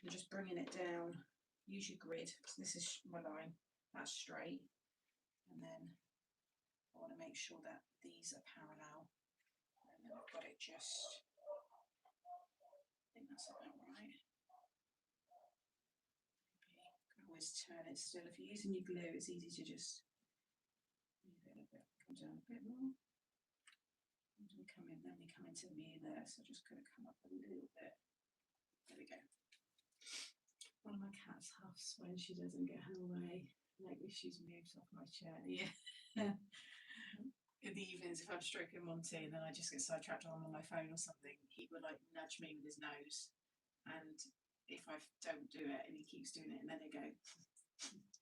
I'm just bringing it down. Use your grid, because this is my line. That's straight, and then I want to make sure that these are parallel, and then I've got it just, I think that's about right. Maybe you can always turn it still. If you're using your glue, it's easy to just move it a bit, come down a bit more. And we come in, then we come into the mirror there, so just going to come up a little bit. There we go. One of my cats huffs when she doesn't get her way, like if she's moved off my chair. Yeah. In the evenings, if I'm stroking Monty and then I just get sidetracked on my phone or something, he would like nudge me with his nose, and if I don't do it and he keeps doing it, and then it go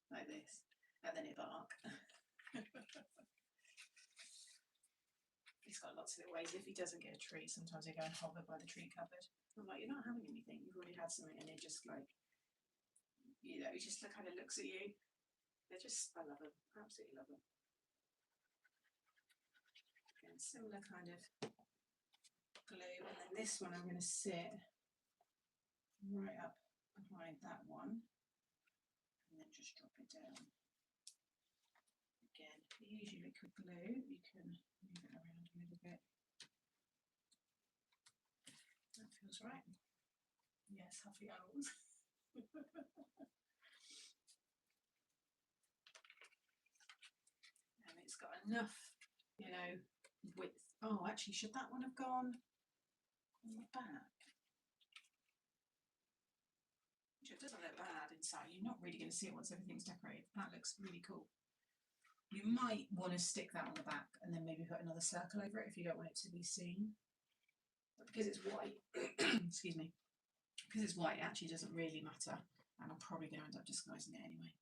like this, and then it bark. He's got lots of little ways. If he doesn't get a treat, sometimes I go and hover by the tree cupboard. I'm like, you're not having anything, you've already had something, and it just like, you know, he just kind of looks at you. They're just, I love them, absolutely love them. Again, similar kind of glue, and then this one I'm going to sit right up behind that one, and then just drop it down. Again, if you use your liquid glue, you can move it around a little bit. That feels right. Yes, happy owls. And it's got enough, you know, width. Oh, actually, should that one have gone on the back? It doesn't look bad inside. You're not really going to see it once everything's decorated. That looks really cool. You might want to stick that on the back and then maybe put another circle over it if you don't want it to be seen. But because it's white, excuse me, because it's white, it actually doesn't really matter. And I'm probably going to end up disguising it anyway.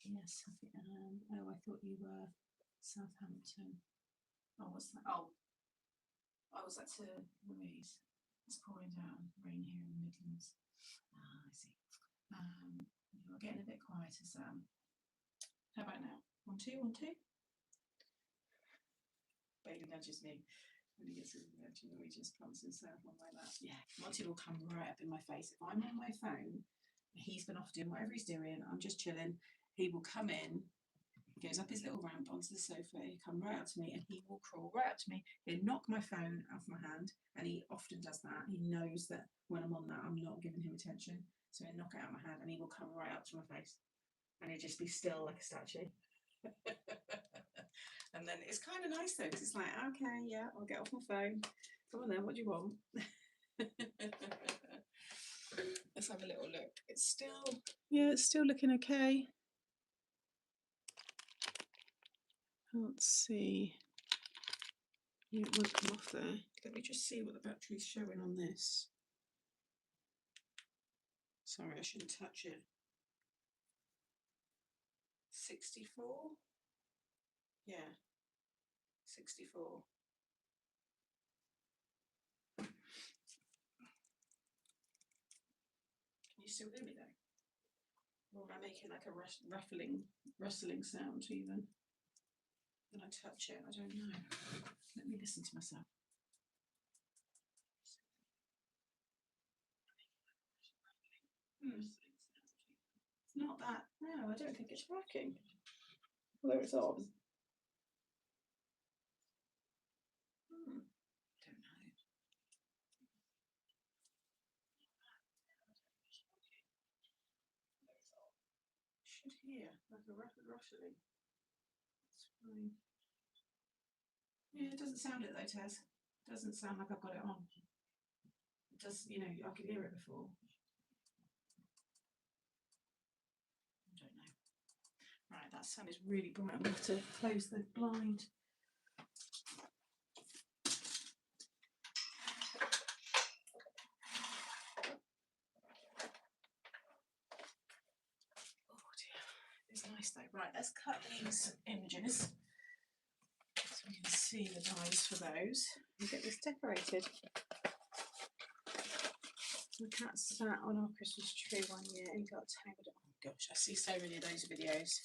Yes, oh, I thought you were Southampton. Oh, what's that? Oh, was that to Louise? It's pouring down rain here in the Midlands. Ah, I see. You're getting a bit quieter, Sam. How about now? 1, 2, 1, 2. Bailey nudges me when he gets his nudging, and he just comes himself on like that. Yeah, Monty will come right up in my face. If I'm on my phone, he's been off doing whatever he's doing, I'm just chilling. He will come in, goes up his little ramp onto the sofa, he'll come right up to me and he will crawl right up to me. He'll knock my phone off my hand, and he often does that. He knows that when I'm on that, I'm not giving him attention. So he'll knock it out of my hand and he will come right up to my face. And he'll just be still like a statue. And then it's kind of nice though, because it's like, okay, yeah, I'll get off my phone. Come on then, what do you want? Let's have a little look. It's still, yeah, it's still looking okay. Let's see. Yeah, it won't come off there. Let me just see what the battery's showing on this. Sorry, I shouldn't touch it. 64? Yeah, 64. Can you still hear me though? Or am I making like a rustling sound even? When I touch it, I don't know. Let me listen to myself. It's not that. No, I don't think it's working. Although it's on. Don't know. Should hear like a rapid rustling. It's fine. Yeah, it doesn't sound it though, Tez. It doesn't sound like I've got it on. It does, you know, I could hear it before. I don't know. Right, that sun is really bright. I'm going to have to close the blind. It's nice though. Right, let's cut these images so we can see the dies for those and get this decorated. The cat sat on our Christmas tree one year and got tangled. Oh gosh, I see so many of those videos.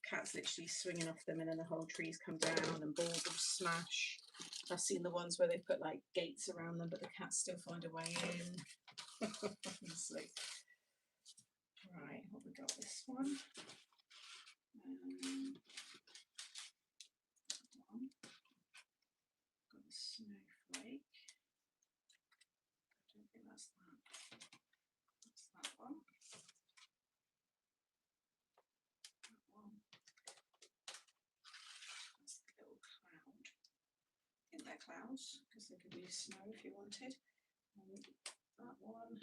Cats literally swinging off them and then the whole trees come down and balls will smash. I've seen the ones where they put like gates around them but the cats still find a way in. Honestly. Right, what we got? This one. Got the snowflake. I don't think that's that. That's that one. That one. That's the little cloud. I think they're clouds because they could be snow if you wanted. And that one.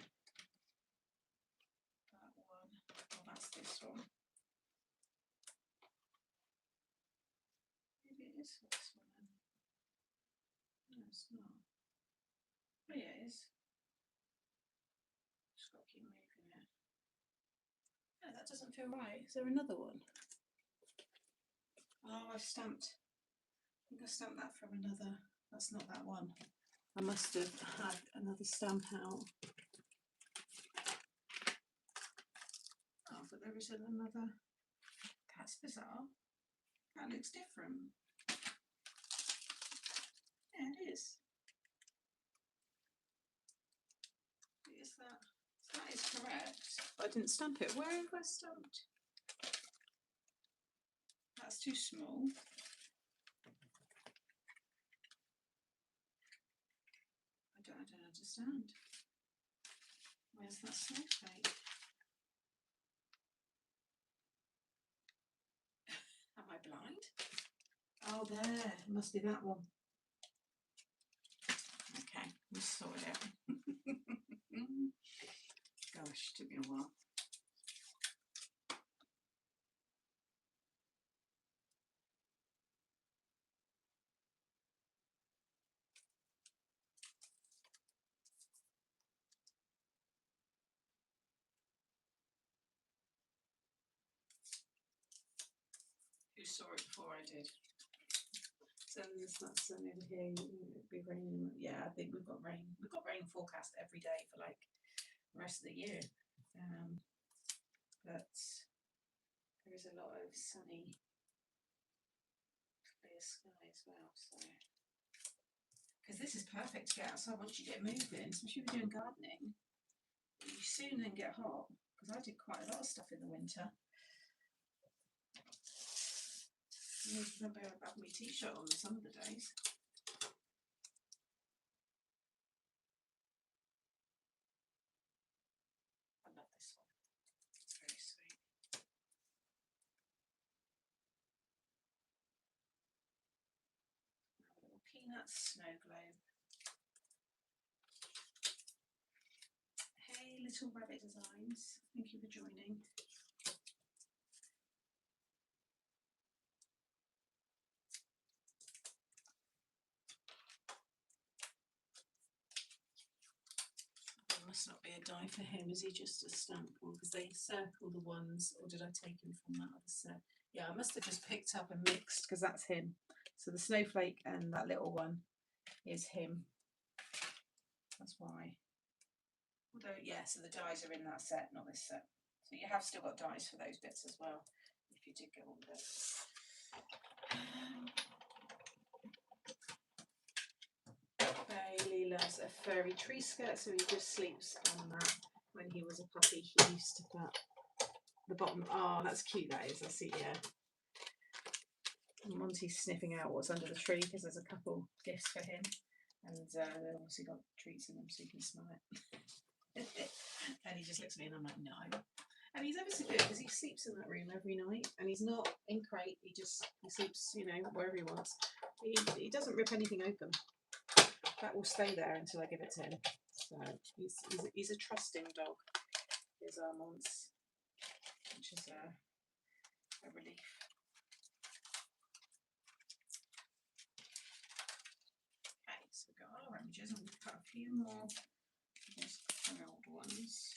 That one. Oh, that's this one. Maybe it is this one then. No, it's not. Oh yeah, it is. Just got to keep moving it. No, that doesn't feel right. Is there another one? Oh, I've stamped. I think I stamped that from another. That's not that one. I must have had another stamp out. Oh, but there is another. That's bizarre. That looks different. Yeah, it is. correct. But I didn't stamp it. Where have I stamped? That's too small. I don't understand. Where's that snowflake? Am I blind? Oh, there. It must be that one. Okay, we'll sort it out. Gosh, took me a while. Who saw it before I did? So there's that sun over here. It'll be raining. Yeah, I think we've got rain. We've got rain forecast every day for like the rest of the year. But there is a lot of sunny, clear sky as well. So, because this is perfect to get outside once you get moving, especially if you're doing gardening. You soon then get hot. Because I did quite a lot of stuff in the winter. I remember having my t-shirt on some of the days. I love this one. It's very sweet. A little peanut snow globe. Hey, Little Rabbit Designs. Thank you for joining. Must not be a die for him. Is he just a stamp one? Because they circle the ones, or did I take him from that other set? Yeah, I must have just picked up and mixed because that's him. So the snowflake and that little one is him. That's why. Although, yeah, so the dies are in that set, not this set. So you have still got dies for those bits as well, if you did go on with it. Bailey loves a furry tree skirt, so he just sleeps on that. When he was a puppy, he used to put the bottom. Oh, that's cute, that is. I see, yeah. And Monty's sniffing out what's under the tree because there's a couple gifts for him. And they've obviously got treats in them so you can smell it. And he just looks at me and I'm like, no. And he's ever so good because he sleeps in that room every night and he's not in crate. He sleeps, you know, wherever he wants. He doesn't rip anything open. That will stay there until I give it to him. So he's a trusting dog. Here's Armand's, which is a relief. Okay, so we've got our images and we've got a few more of those old ones.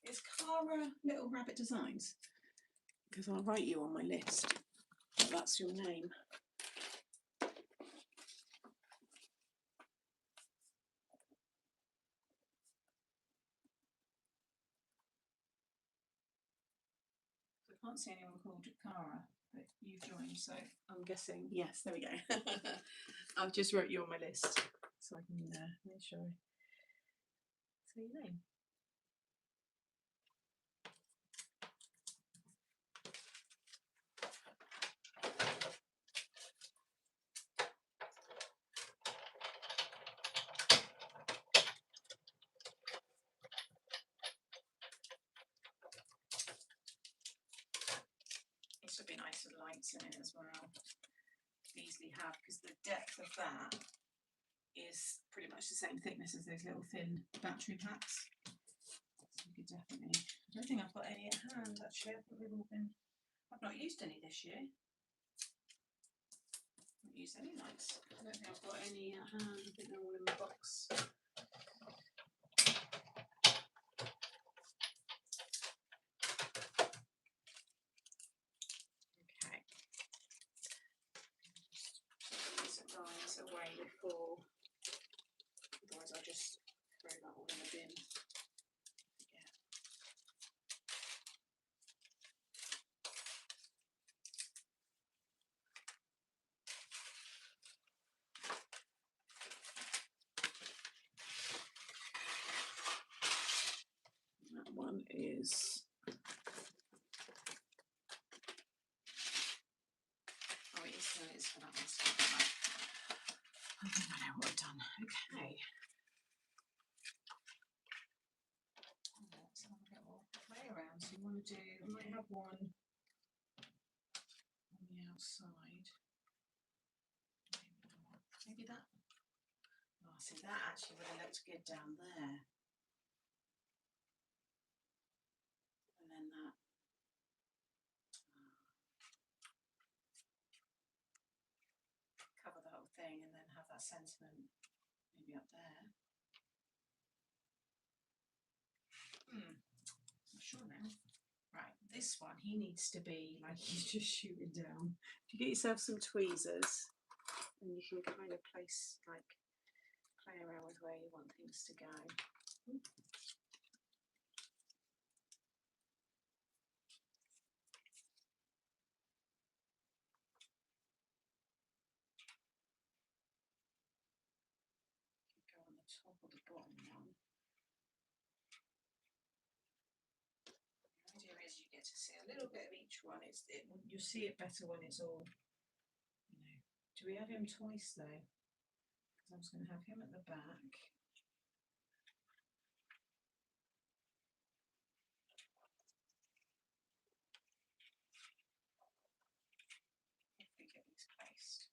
Is Cara Little Rabbit Designs? Because I'll write you on my list. That's your name. I can't see anyone called Cara, but you've joined, so I'm guessing yes. There we go. I've just wrote you on my list, so I can make sure I say your name. This would be nice with lights in it as well. Easily have, because the depth of that is pretty much the same thickness as those little thin battery packs. So you could definitely. I don't think I've got any at hand actually. I think they've all been. I've not used any this year. I haven't used any lights. I don't think I've got any at hand. I think they're all in the box. Away before, otherwise I'll just throw that all in the bin. what I've done. Okay. Let's have a bit more play around. So you want to do, I might have one on the outside. Maybe that. Oh, see, that actually really looked good down there. And then that. Cover the whole thing and then have that sentiment maybe up there. Not sure now. Right, this one, he needs to be like he's just shooting down. If you get yourself some tweezers, and you can kind of place, like, play around with where you want things to go. Go on the top or the bottom one. The idea is you get to see a little bit of each one. You'll see it better when it's all, you know. Do we have him twice though? Because I'm just going to have him at the back. If we get these placed.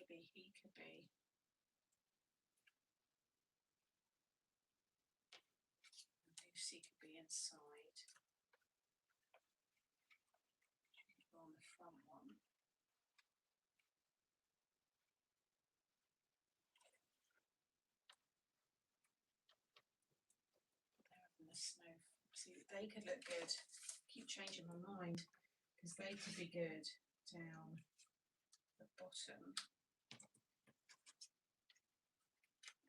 Maybe he could be. Lucy could be inside. She could go on the front one. They're in the snow. See, they could look good. Keep changing my mind because they could be good down the bottom.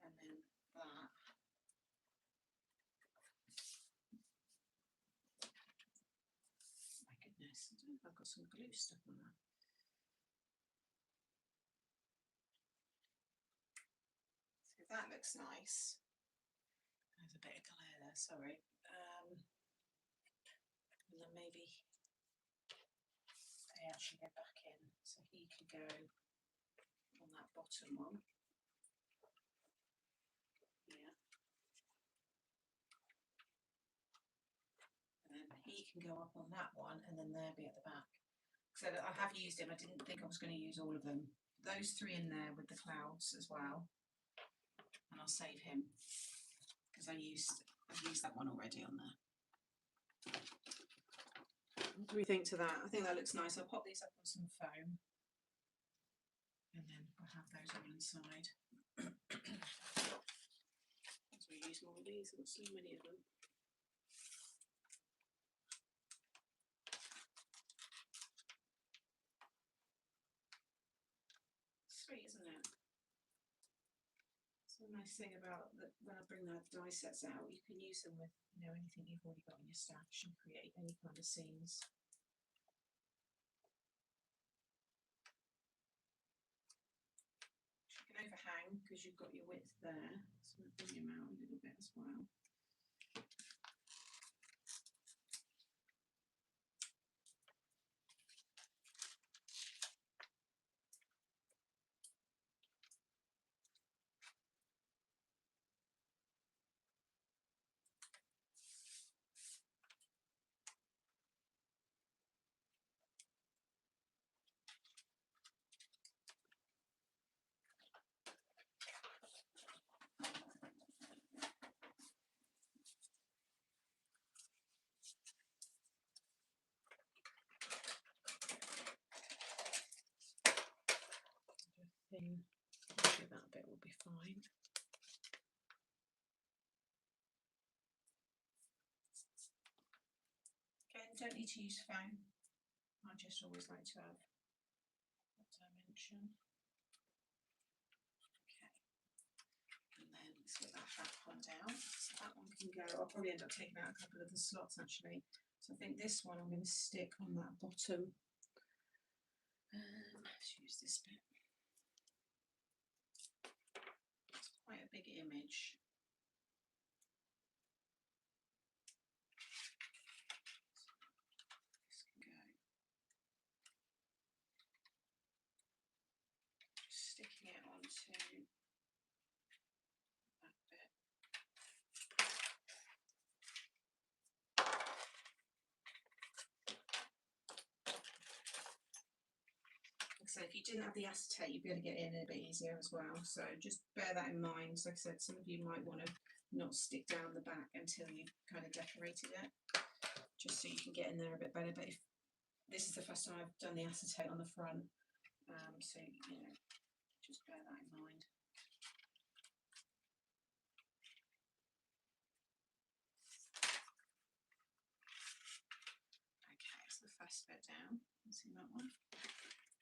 And then that. My goodness, I don't know if I've got some glue stuck on that. So that looks nice. There's a bit of glare there, sorry. And then maybe they actually go back in, so he could go on that bottom one. Yeah. And then he can go up on that one, and then they'll be at the back. So I have used him. I didn't think I was going to use all of them. Those three in there with the clouds as well. And I'll save him because I've used that one already on there. What do we think to that? I think that looks nice. I'll pop these up on some foam and then I'll have those all inside. As we use more of these, I've got so many of them. Sweet, isn't it? It's a nice thing about that when I bring the die sets out, you can use them with, you know, anything you've already got in your stash and create any kind of scenes. You can overhang because you've got your width there, so I'll bring him out a little bit as well. That bit will be fine. Okay, don't need to use foam. I just always like to have that dimension. Okay, and then let's get that back one down. So that one can go. I'll probably end up taking out a couple of the slots actually. So I think this one I'm going to stick on that bottom. Let's use this bit. It's quite a big image. This can go. that bit. So if you didn't have the acetate, you'd be able to get in a bit easier as well. So just bear that in mind. So like I said, some of you might want to not stick down the back until you've kind of decorated it, just so you can get in there a bit better. But if this is the first time I've done the acetate on the front, so you know, just bear that in mind. Okay, so the first bit down. See that one?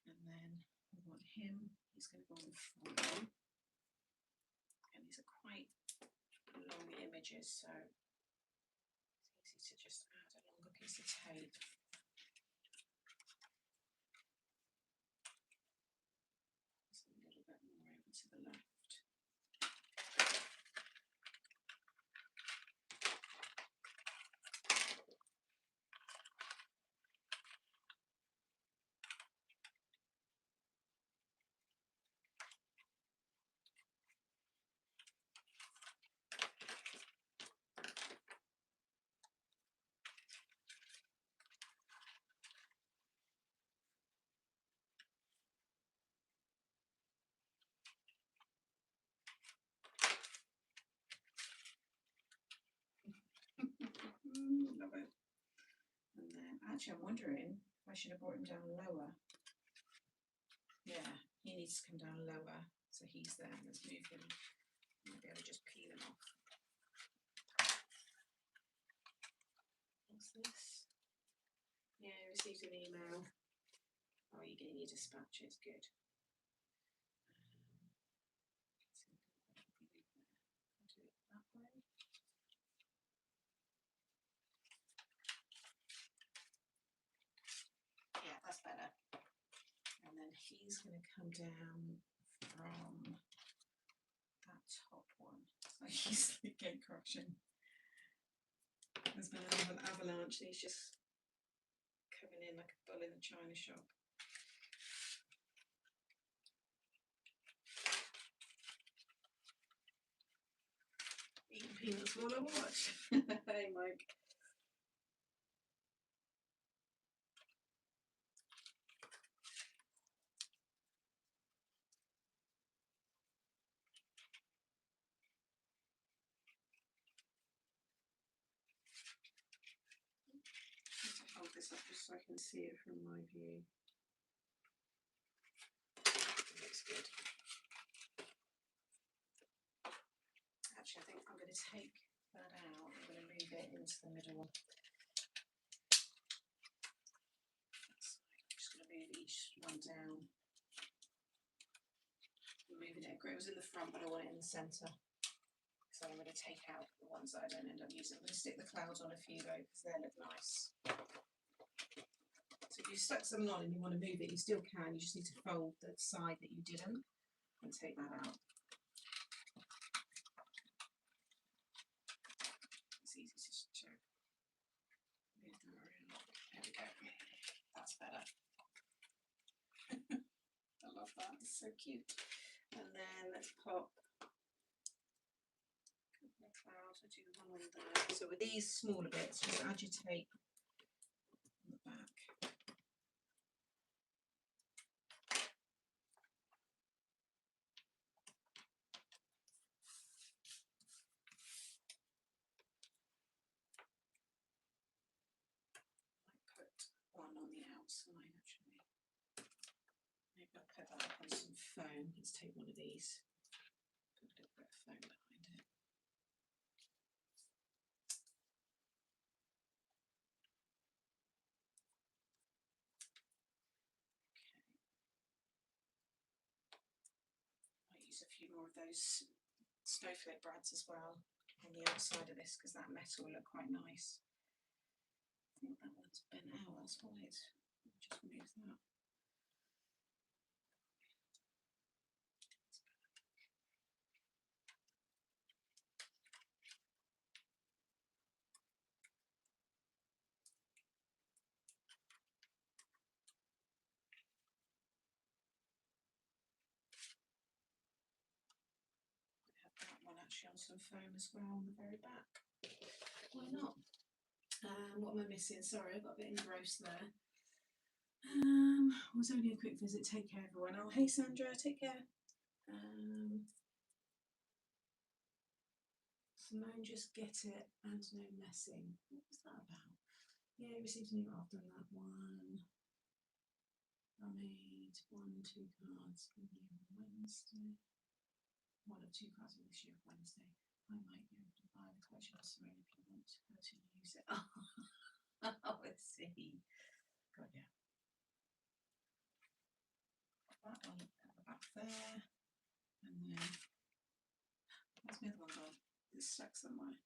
And then we want him, he's going to go on the front one. And these are quite long images, so it's easy to just add a longer piece of tape. Just a little bit more over to the left. Love it. And then actually I'm wondering if I should have brought him down lower. Yeah, he needs to come down lower, so he's there. Let's move him. I might be able to just peel him off. What's this? Yeah, I received an email. Oh, you're getting your dispatches, good. I'll do it that way. Yeah, that's better. And then he's going to come down from that top one. So he's again correction. There's been an avalanche and he's just coming in like a bull in a china shop. Eating peanuts while I watch. Hey Mike. Hold this up just so I can see it from my view. It looks good. Actually, I think I'm going to take that out. I'm going to move it into the middle one. I'm just going to move each one down. I'm moving it. It was in the front, but I want it in the centre. So I'm going to take out the ones that I don't end up using. I'm going to stick the clouds on a few though, because they look nice. So if you stuck something on and you want to move it, you still can. You just need to fold the side that you didn't and take that out. It's easy to move them around. There we go. That's better. I love that. It's so cute. And then let's pop the clouds. I'll do one on there. So with these smaller bits, just agitate on the back. One on the outside actually. Maybe I'll put that up on some foam. Let's take one of these. Put a little bit of foam behind it. Okay. Might use a few more of those snowflake brads as well on the outside of this because that metal will look quite nice. I think that one's bent out, that's why it's just move that. actually on some foam as well on the very back. Why not? What am I missing? Sorry, I got a bit engrossed there. It was only a quick visit. Take care, everyone. Oh, hey Sandra, take care. Simone, just get it and no messing. What was that about? Yeah, received an email. I've done that one. I made 1, 2 cards with you on Wednesday. 1 or 2 cards with this year on Wednesday. I might be able to buy the collection of Simone if you want her to use it. Oh, let's see. God, yeah. That one at the back there. And then, where's my other one gone? It's stuck somewhere.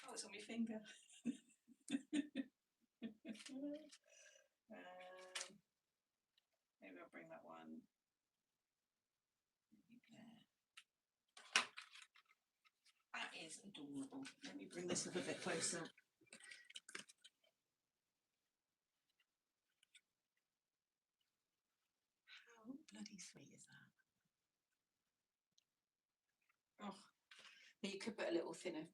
Oh, it's on my finger. Maybe I'll bring that one. That is adorable. Let me bring this up a bit closer. How bloody sweet is that? Oh, you could put a little thinner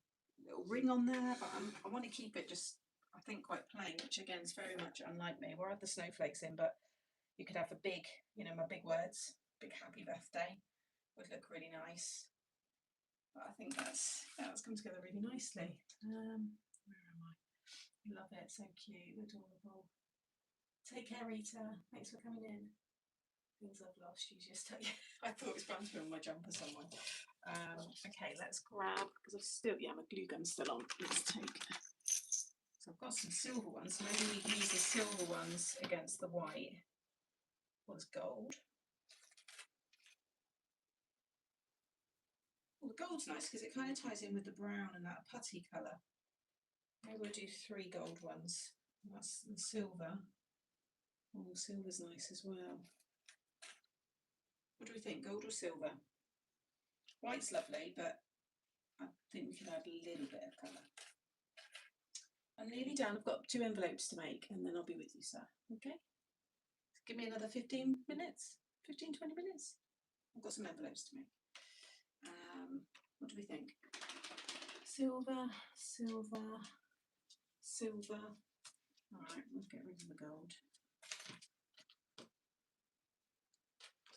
little ring on there, but I want to keep it just, I think, quite plain, which again is very much unlike me. We'll have the snowflakes in, but you could have a big, you know, my big words, big happy birthday would look really nice. But I think that's come together really nicely. Where am I? Love it, so cute, adorable. Take care, Rita. Thanks for coming in. Things I've lost, you just I thought it was bound to be on my jumper somewhere. Okay, let's grab, because I've still, yeah, my glue gun's still on. Let's take. So I've got some silver ones, so maybe we can use the silver ones against the white. What's gold? Well, the gold's nice because it kind of ties in with the brown and that putty colour. Maybe we'll do 3 gold ones. That's the silver. Oh, silver's nice as well. What do we think, gold or silver? White's lovely, but I think we could add a little bit of colour. I'm nearly done. I've got 2 envelopes to make and then I'll be with you, sir. Okay? Give me another 15 minutes, 15, 20 minutes. I've got some envelopes to make. What do we think? Silver, silver, silver. All right, we'll get rid of the gold.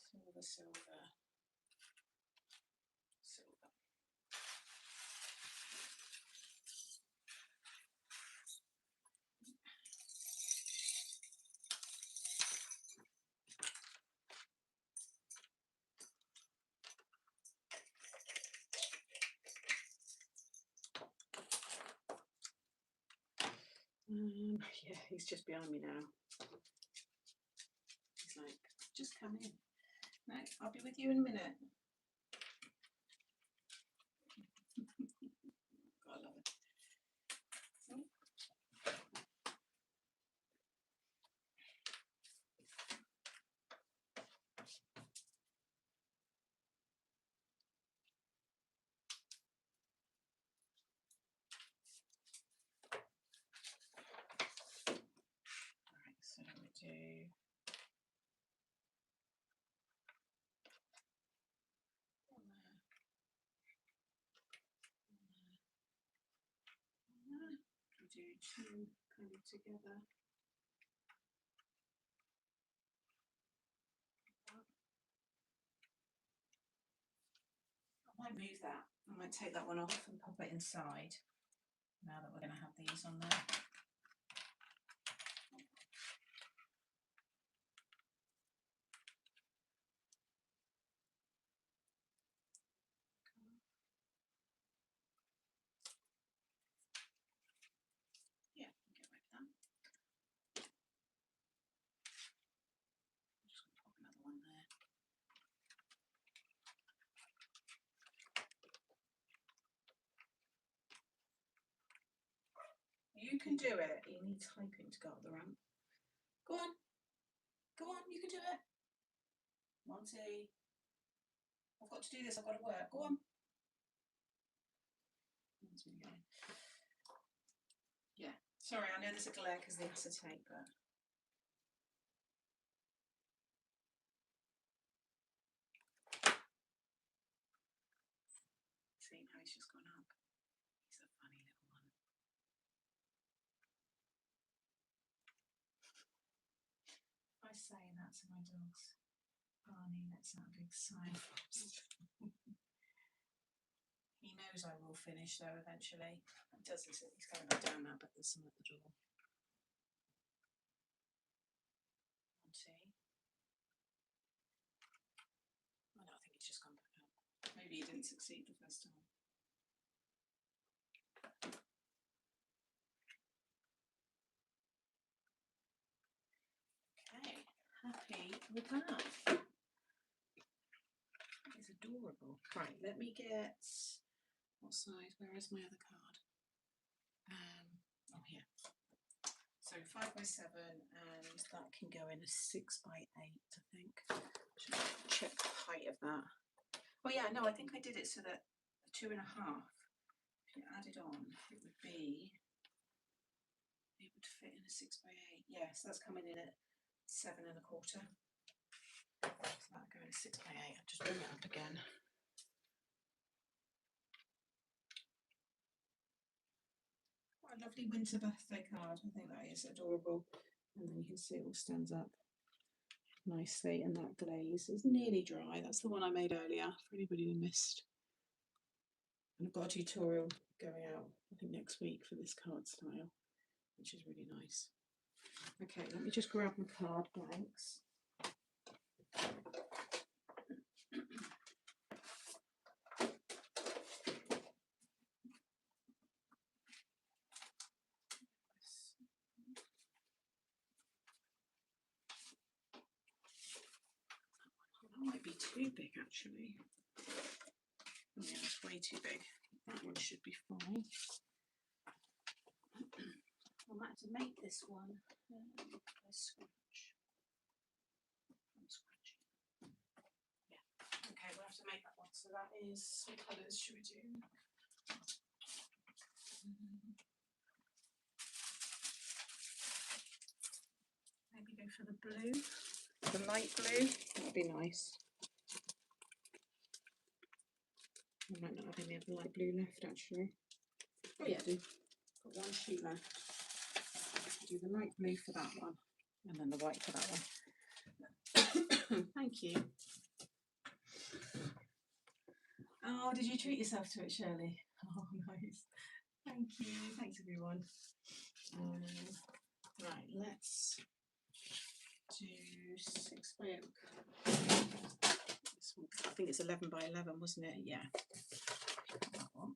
Silver, silver, silver. Yeah, he's just behind me now. He's like, just come in. No, I'll be with you in a minute. God, I love it. Oh. Right, so we do. We do 2 kind of together. I might move that. I might take that one off and pop it inside. Now that we're going to have these on there. Yeah, get rid of that. I'm just going to pop another one there. You can do it. You need typing to go up the ramp. Go on. Go on, you can do it. Monty. I've got to do this. I've got to work. Go on. Yeah. Sorry, I know there's a glare because the acetate, but saying that to my dogs. Barney lets out a big sigh. He knows I will finish though eventually. He does listen. He's going back down now, but there's some at the door. Monty. Oh no, I think he's just gone back out. Maybe he didn't succeed the first time. Okay, happy with that. It's adorable. Right, let me get, what size? Where is my other card? Oh, here. So 5 by 7, and that can go in a 6 by 8, I think. Should I check the height of that? Oh yeah, no, I think I did it so that the 2.5, if you added on, it would fit in a 6 by 8. Yes, that's coming in at 7.25. So that'll go in a 6 by 8. I'll just bring it up again. What a lovely winter birthday card. I think that is adorable. And then you can see it all stands up nicely, and that glaze is nearly dry. That's the one I made earlier for anybody who missed. And I've got a tutorial going out, I think next week, for this card style, which is really nice. Okay, let me just grab my card blanks. That might be too big actually. Oh yeah, it's way too big. That one should be fine. I might have to make this one by scratch. I'm scratching. Yeah. Okay, we'll have to make that one. So that is, what colours should we do? Maybe go for the blue, the light blue. That'd be nice. I might not have any of the light blue left actually. Oh yeah, I do. Got one sheet left. Do the light blue for that one, and then the white for that one. Thank you. Oh, did you treat yourself to it, Shirley? Oh, nice. Thank you. Thanks, everyone. Right, let's do 6 by 8. This one, I think it's 11 by 11, wasn't it? Yeah. That one.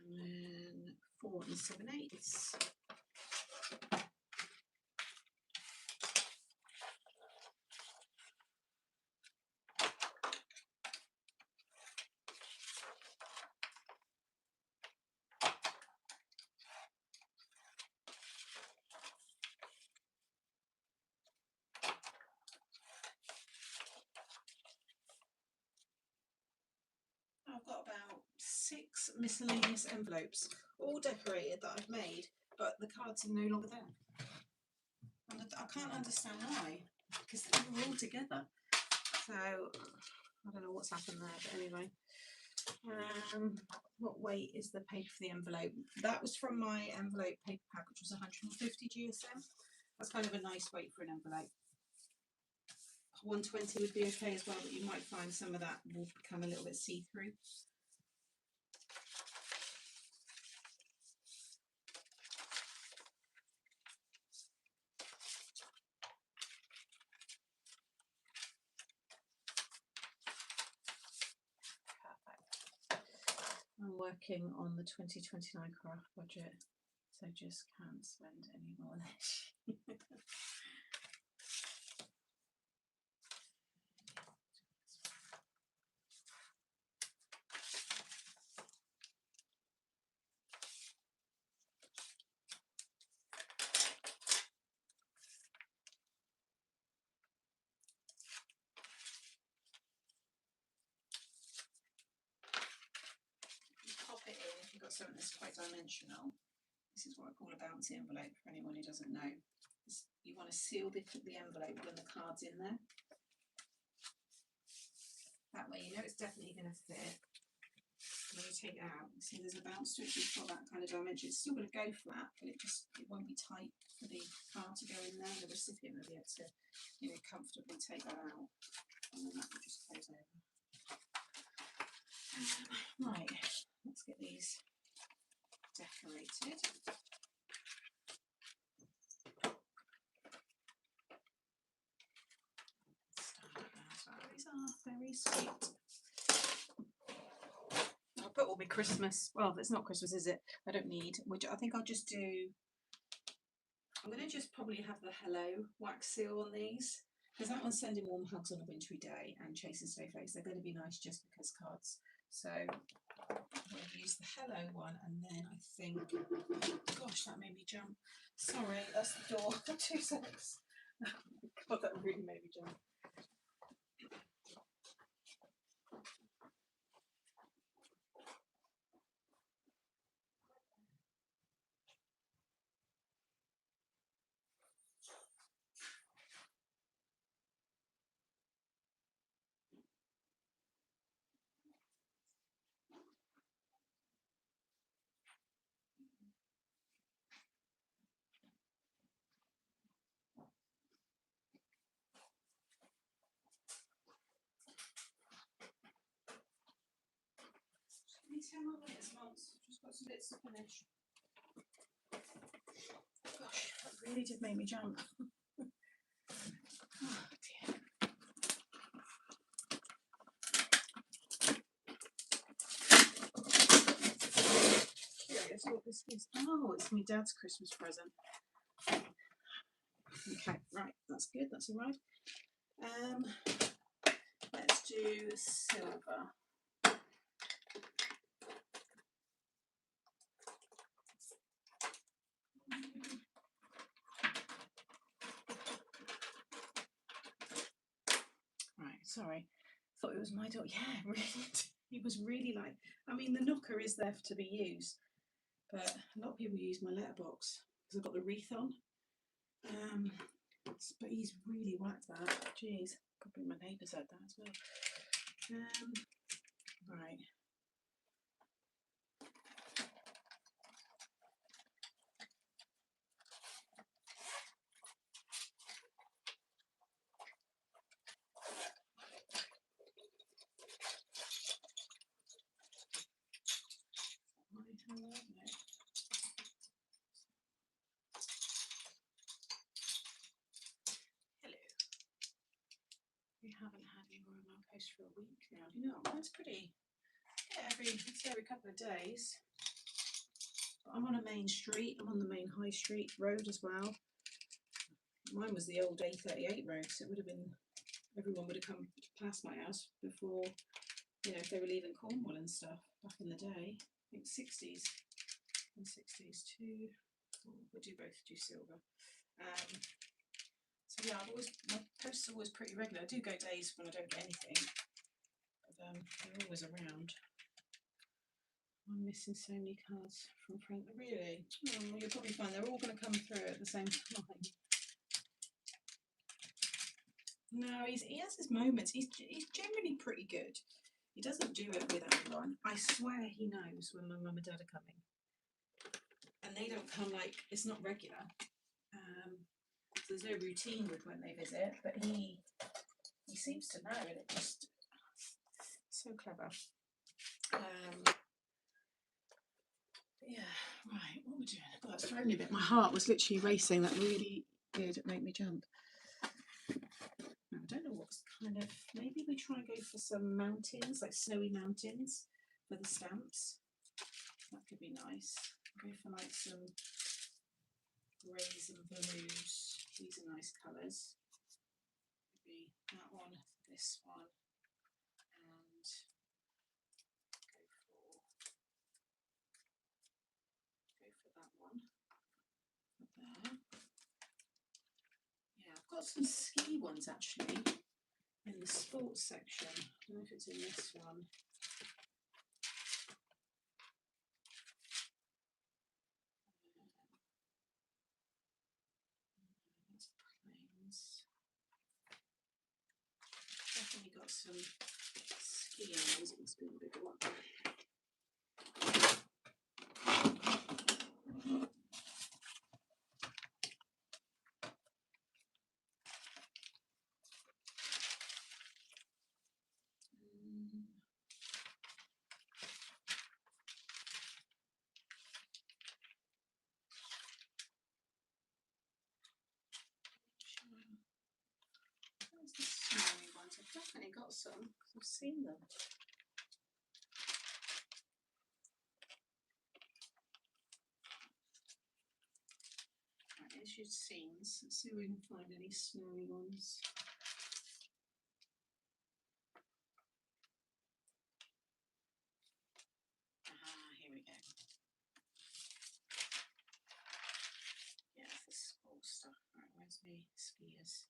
And then 4 7/8. I've got about 6 miscellaneous envelopes, all decorated, that I've made, but the cards are no longer there. And I can't understand why, because they were all together. So I don't know what's happened there, but anyway. What weight is the paper for the envelope? That was from my envelope paper pack, which was 150 GSM. That's kind of a nice weight for an envelope. 120 would be okay as well, but you might find some of that will become a little bit see-through. I'm working on the 2029 craft budget, so just can't spend any more this year. something that's quite dimensional. This is what I call a bouncy envelope for anyone who doesn't know. You want to seal the envelope when the card's in there. That way you know it's definitely going to fit. When you take it out, see there's a bounce to it, so it's got that kind of dimension. It's still going to go flat, but it won't be tight for the card to go in there. The recipient will be able to, you know, comfortably take that out, and then that will just close over. Right, let's get these decorated. These are very sweet. I'll put all my Christmas, well, it's not Christmas, is it? I don't need, which I think I'll just do, I'm going to just probably have the hello wax seal on these, because that one's sending warm hugs on a wintry day and chasing snowflakes. They're going to be nice just because cards. So I'm going to use the hello one, and then I think, gosh, that made me jump. Sorry, that's the door. 2 seconds. God, that really made me jump. Give me 10 more minutes, Mons. Just got some bits to finish. Gosh, that really did make me jump. Oh dear. Curious what this is. Oh, it's my dad's Christmas present. Okay, right, that's good, that's all right. Let's do silver. Right, sorry. Thought it was my dog. Yeah, really. He was really like, I mean, the knocker is there to be used, but a lot of people use my letterbox because I've got the wreath on. But he's really whacked that. Jeez, probably my neighbour said that as well. Right. Hello. We haven't had any more of my post for a week now. Do you know, that's pretty. Yeah, every couple of days. But I'm on a main street. I'm on the main high street road as well. Mine was the old A38 road, so it would have been, everyone would have come past my house before, you know, if they were leaving Cornwall and stuff back in the day. I think 60s and 60s too. We'll do both, do silver. So yeah, my posts are always pretty regular. I do go days when I don't get anything, but they're always around. I'm missing so many cards from Frank. Really? Oh, you'll probably find they're all going to come through at the same time. No, he has his moments. He's generally pretty good. He doesn't do it with everyone. I swear he knows when my mum and dad are coming. And they don't come, like, it's not regular. So there's no routine with when they visit, but he seems to know, and it just, so clever. Yeah, right, what am I doing? God, that's thrown me a bit. My heart was literally racing. That really did make me jump. I don't know what's kind of, maybe we try and go for some mountains, like snowy mountains for the stamps. That could be nice. Go for like some greys and blues. These are nice colours. Maybe that one, this one, and go for that one. There. Yeah, I've got some ski ones actually in the sports section. I don't know if it's in this one. got some skiers. It must be the bigger one. Where's the snowy ones? I've definitely got some. I've seen them. Right, here's your scenes. Let's see if we can find any snowy ones. Here we go. Yeah, this whole stuff. Right, where's me skiers?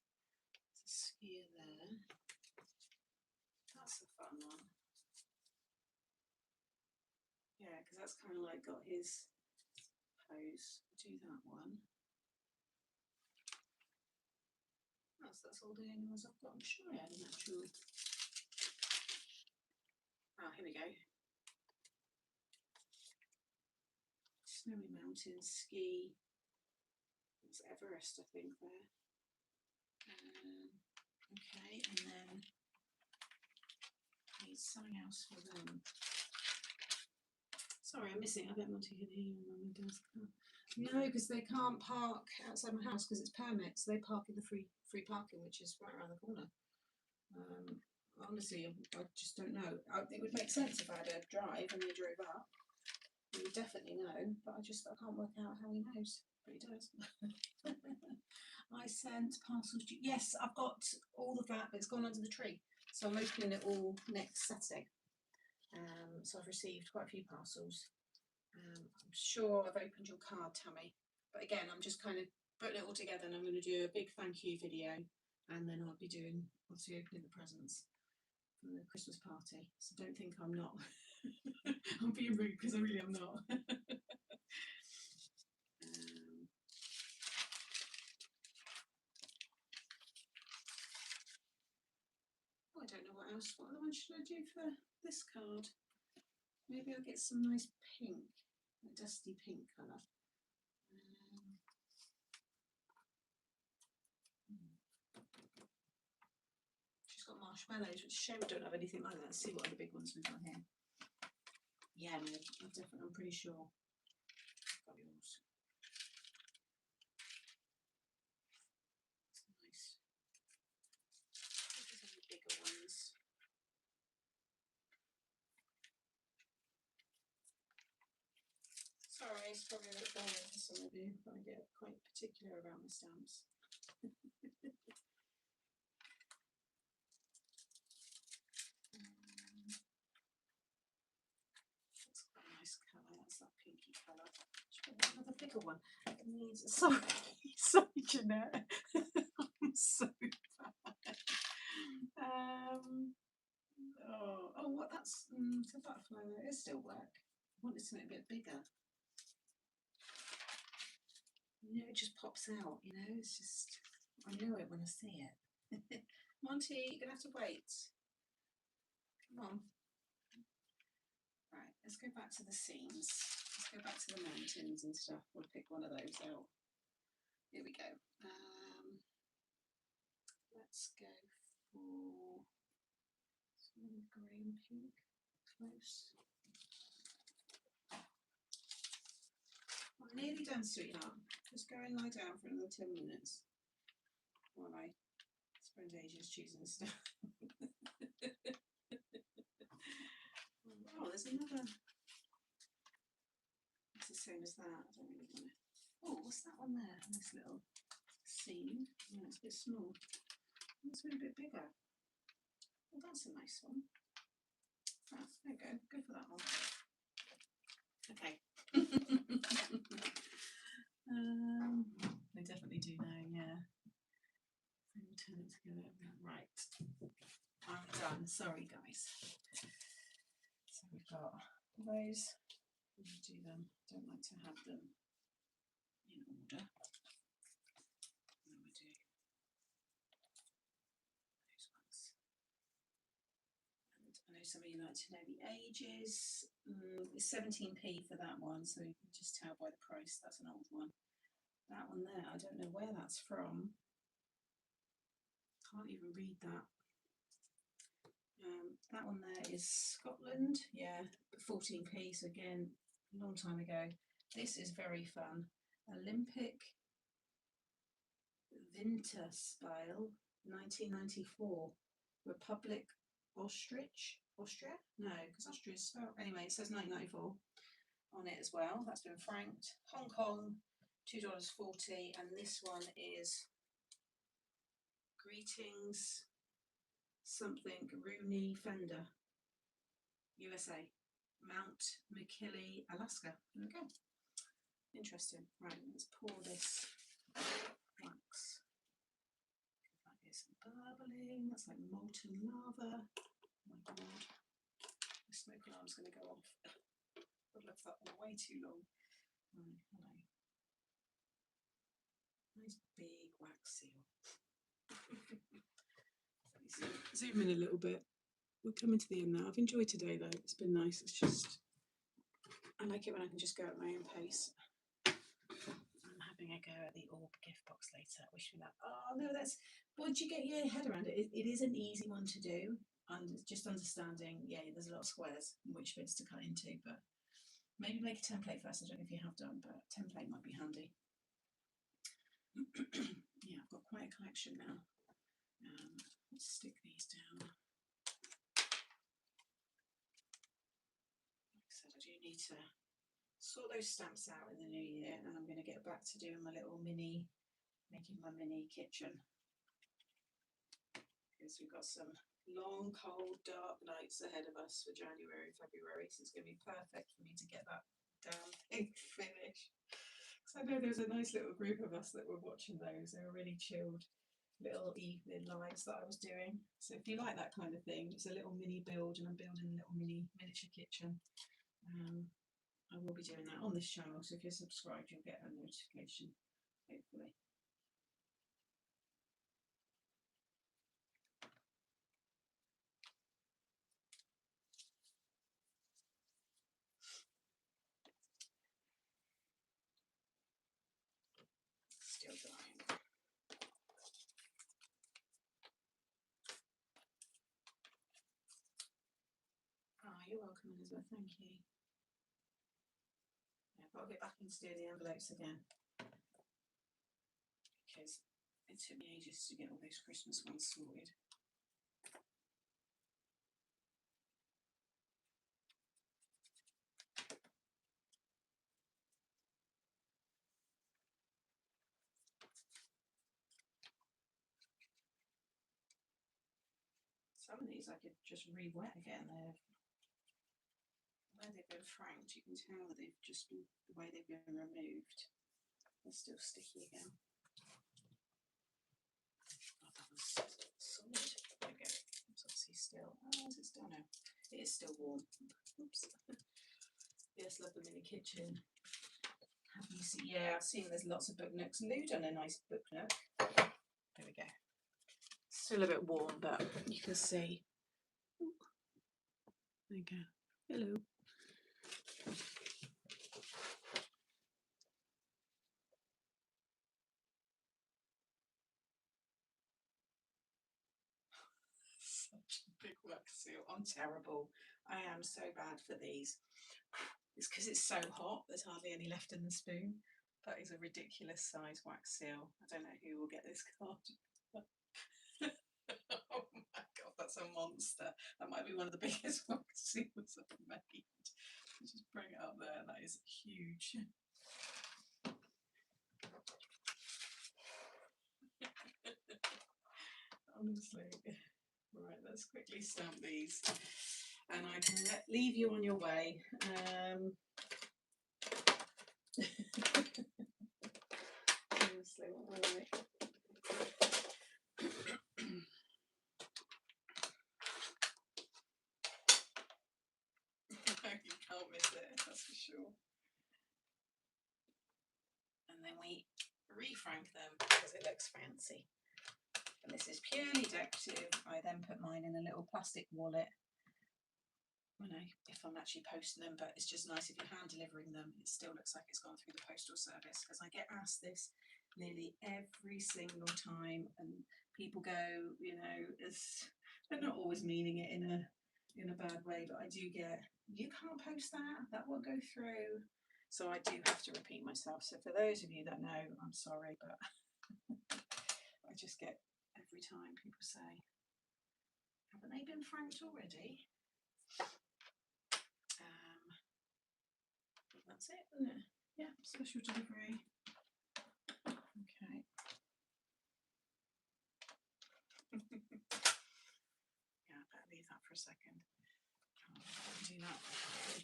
There's a skier there. That's a fun one. Yeah, because that's kind of like got his pose. Do that one. That's all the only ones I've got. I'm sure I had an actual. Here we go. Snowy Mountains ski. It's Everest, I think, there. Okay, and then need something else for them. Sorry, I'm missing. I bet Monty can hear you on my desk. No, because they can't park outside my house because it's permits. They park in the free parking, which is right around the corner. Honestly, I just don't know. It would make sense if I had a drive and they drove up. He would definitely know, but I can't work out how he knows, but he does. I sent parcels. Yes, I've got all of that, but it's gone under the tree. So I'm opening it all next Saturday. So I've received quite a few parcels. I'm sure I've opened your card, Tammy. But again, I'm just kind of putting it all together, and I'm going to do a big thank you video, and then I'll be doing, obviously, opening the presents from the Christmas party. So don't think I'm not. I'm being rude because I really am not. I don't know what else. What other one should I do for this card? Maybe I'll get some nice pink, a dusty pink colour. She's got marshmallows, which is a shame I don't have anything like that. Let's see what other big ones we've got here. Yeah, no, I'm pretty sure. Got yours. That's nice. These are the bigger ones. Sorry, it's probably a bit boring for some of you, but I get quite particular about my stamps. That's quite a nice colour. That's that pinky colour. Another bigger one. It needs. Sorry, Jeanette. I'm so bad. What? That's it's a butterfly. It still work. I want it to make a bit bigger. You know, it just pops out. You know, it's just. I know it when I see it. Monty, you're gonna have to wait. Come on. Right, let's go back to the scenes. Let's go back to the mountains and stuff. We'll pick one of those out. Here we go. Let's go for some grey and pink. Close. I'm nearly done, sweetheart. Just go and lie down for another 10 minutes while I spend ages choosing stuff. Oh, there's another. It's the same as that. I don't really want it. Oh, what's that one there? This little scene. Yeah, it's a bit small. It's a bit bigger. Well, that's a nice one. Ah, there you go. Go for that one. Okay. They definitely do now, yeah. We'll turn it together. Right. I'm done. Sorry, guys. So we've got those. We'll do them. Don't like to have them in order. And then we do those ones. Right. Let's go back to the scenes. Let's go back to the mountains. Let's go back to the snowy mountains. Let's go back to the know some of you like to know the ages. It's 17p for that one, so you can just tell by the price that's an old one. That one there, I don't know where that's from. Can't even read that. That one there is Scotland, yeah, 14p, so again, a long time ago. This is very fun. Olympic Winterspiel, 1994. Republic Austria? No, because Austria is spelled. Anyway, it says 1994 on it as well. That's been franked. Hong Kong, $2.40, and this one is Greetings something Rooney Fender, USA, Mount McKinley, Alaska. There we go. Interesting. Right, let's pour this wax. That is bubbling. That's like molten lava. Oh my god. The smoke alarm's going to go off. I've left that one way too long. Right, hello. Nice big wax seal. Zoom in a little bit. We're coming to the end now. I've enjoyed today though. It's been nice. It's just, I like it when I can just go at my own pace. I'm having a go at the orb gift box later. Wish me luck. Oh no, that's, once you get your head around it, it is an easy one to do. And just understanding, yeah, there's a lot of squares and which bits to cut into, but maybe make a template first. I don't know if you have done, but a template might be handy. Yeah, I've got quite a collection now. Let's stick these down. Like I said, I do need to sort those stamps out in the new year, and I'm going to get back to doing my little mini, making my mini kitchen. Because we've got some long, cold, dark nights ahead of us for January, February, so it's going to be perfect for me to get that damn thing finished. Because I know there's a nice little group of us that were watching those. They were really chilled little evening lives that I was doing. So if you like that kind of thing, it's a little mini build, and I'm building a little miniature kitchen. I will be doing that on this channel, so if you're subscribed you'll get a notification, hopefully. Still drying. Oh, you're welcome, Elizabeth, thank you. Yeah, but I'll get back into doing the envelopes again, because it took me ages to get all those Christmas ones sorted. Some of these I could just re-wet again. Where they've been franked, you can tell that they've just been, the way they've been removed, they're still sticky again. Oh, that was solid. There we go. It's obviously still, oh, is it still? No, it is still warm. Oops. Yes, love the mini kitchen. Have you seen? Yeah, I've seen there's lots of book nooks. Lou done a nice book nook. There we go. Still a bit warm, but you can see. Ooh. There you go. Hello. Such a big wax seal. I'm terrible. I am so bad for these. It's because it's so hot, there's hardly any left in the spoon. That is a ridiculous size wax seal. I don't know who will get this card. Oh my god, that's a monster. That might be one of the biggest wax seals I've made. Just bring it up there, that is huge. Honestly. Right, let's quickly stamp these, and I can leave you on your way. Honestly, what am I like? You can't miss it, that's for sure. And then we refrank them because it looks fancy. And this is purely decorative. I then put mine in a little plastic wallet if I'm actually posting them, but it's just nice if you're hand delivering them, it still looks like it's gone through the postal service, because I get asked this nearly every single time, and people go, you know, they're not always meaning it in a bad way, but I do get, you can't post that won't go through. So I do have to repeat myself. So for those of you that know, I'm sorry, but I just get every time people say, haven't they been franked already? That's it, isn't it? Yeah, special delivery. Okay. Yeah, I better leave that for a second. I'll do that.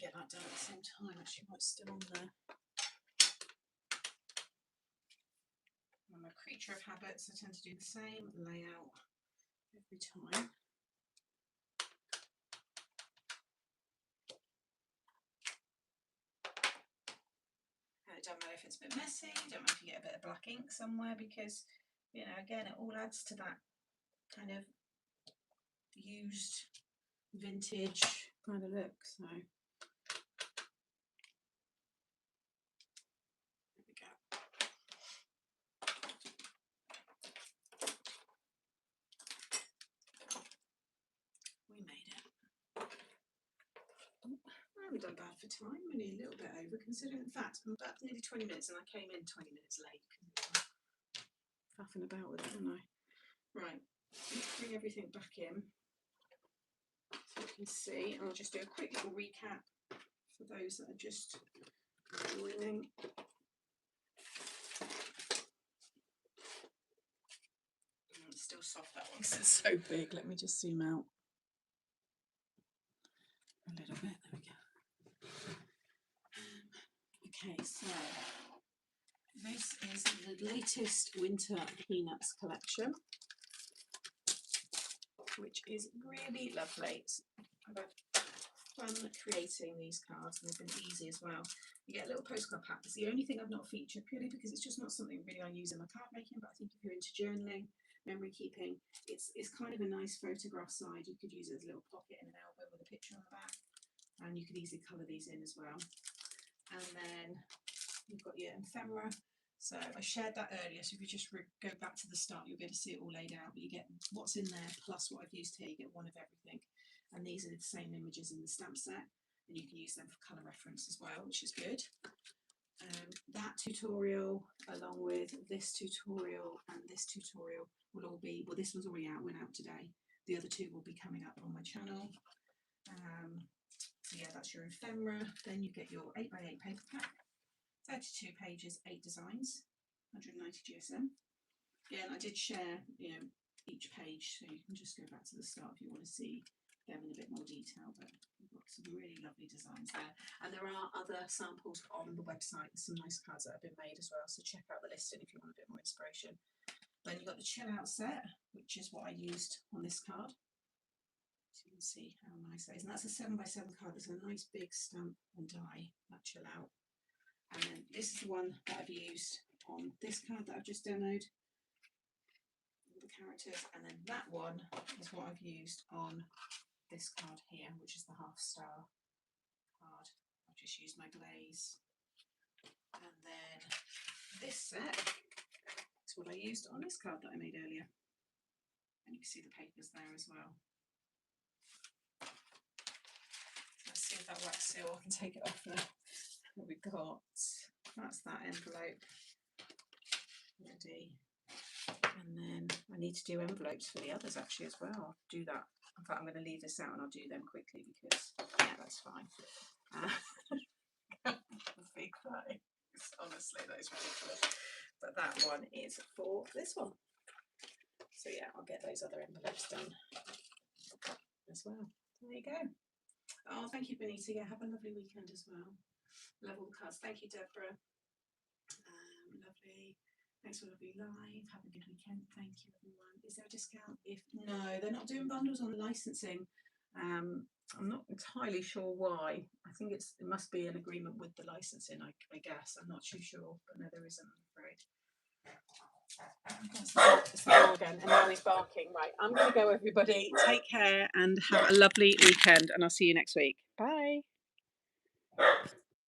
Get that done at the same time. Actually, what's still on there? I'm a creature of habits. I tend to do the same layout every time. It don't matter if it's a bit messy, don't matter if you get a bit of black ink somewhere, because, you know, again, it all adds to that kind of used vintage kind of look. So there we go. We made it. I haven't done bad for time, only a little bit over, considering, in fact, I'm about nearly 20 minutes, and I came in 20 minutes late because faffing about with it, didn't I? Right, let's bring everything back in so you can see. I'll just do a quick little recap for those that are just joining. It's still soft, that one, because it's so big. Let me just zoom out a little bit. There we go. Okay, so this is the latest winter peanuts collection, which is really lovely. I've had fun creating these cards, and they've been easy as well. You get a little postcard pack. It's the only thing I've not featured, purely because it's just not something really I use in my card making, but I think if you're into journaling, memory keeping, it's kind of a nice photograph side. You could use it as a little pocket in an album with a picture on the back, and you could easily colour these in as well. And then you've got your ephemera. So I shared that earlier, so if you just go back to the start, you'll be able to see it all laid out, but you get what's in there plus what I've used here. You get one of everything, and these are the same images in the stamp set, and you can use them for colour reference as well, which is good. That tutorial, along with this tutorial and this tutorial, will all be, well, this one's already out, went out today. The other two will be coming up on my channel. So yeah, that's your ephemera. Then you get your 8x8 paper pack, 32 pages, 8 designs, 190 GSM. Yeah, and I did share, you know, each page, so you can just go back to the start if you want to see them in a bit more detail, but we've got some really lovely designs there. And there are other samples on the website, some nice cards that have been made as well, so check out the listing if you want a bit more inspiration. Then you've got the chill out set, which is what I used on this card. So you can see how nice that is. And that's a 7x7 card. There's a nice big stamp and die, that chill out. And then this is the one that I've used on this card that I've just demoed, all the characters. And then that one is what I've used on this card here, which is the half star card. I've just used my glaze. And then this set is what I used on this card that I made earlier. And you can see the papers there as well. Let's see if that wax seal, I can take it off now. What we've got, that's that envelope ready. And then I need to do envelopes for the others actually as well. I'll do that. In fact, I'm going to leave this out and I'll do them quickly because, yeah, that's fine. Big face. Honestly, that is ridiculous. But that one is for this one. So yeah, I'll get those other envelopes done as well. There you go. Oh, thank you, Benita. Yeah, have a lovely weekend as well. Love all the cards. Thank you, Deborah. Lovely. Thanks for a lovely live. Have a good weekend. Thank you, everyone. Is there a discount? If no, they're not doing bundles on licensing. I'm not entirely sure why. I think it must be an agreement with the licensing, I guess. I'm not too sure, but no, there isn't, I'm afraid. It's the door again, and now he's barking. Right, I'm going to go, everybody. Take care and have a lovely weekend, and I'll see you next week. Bye.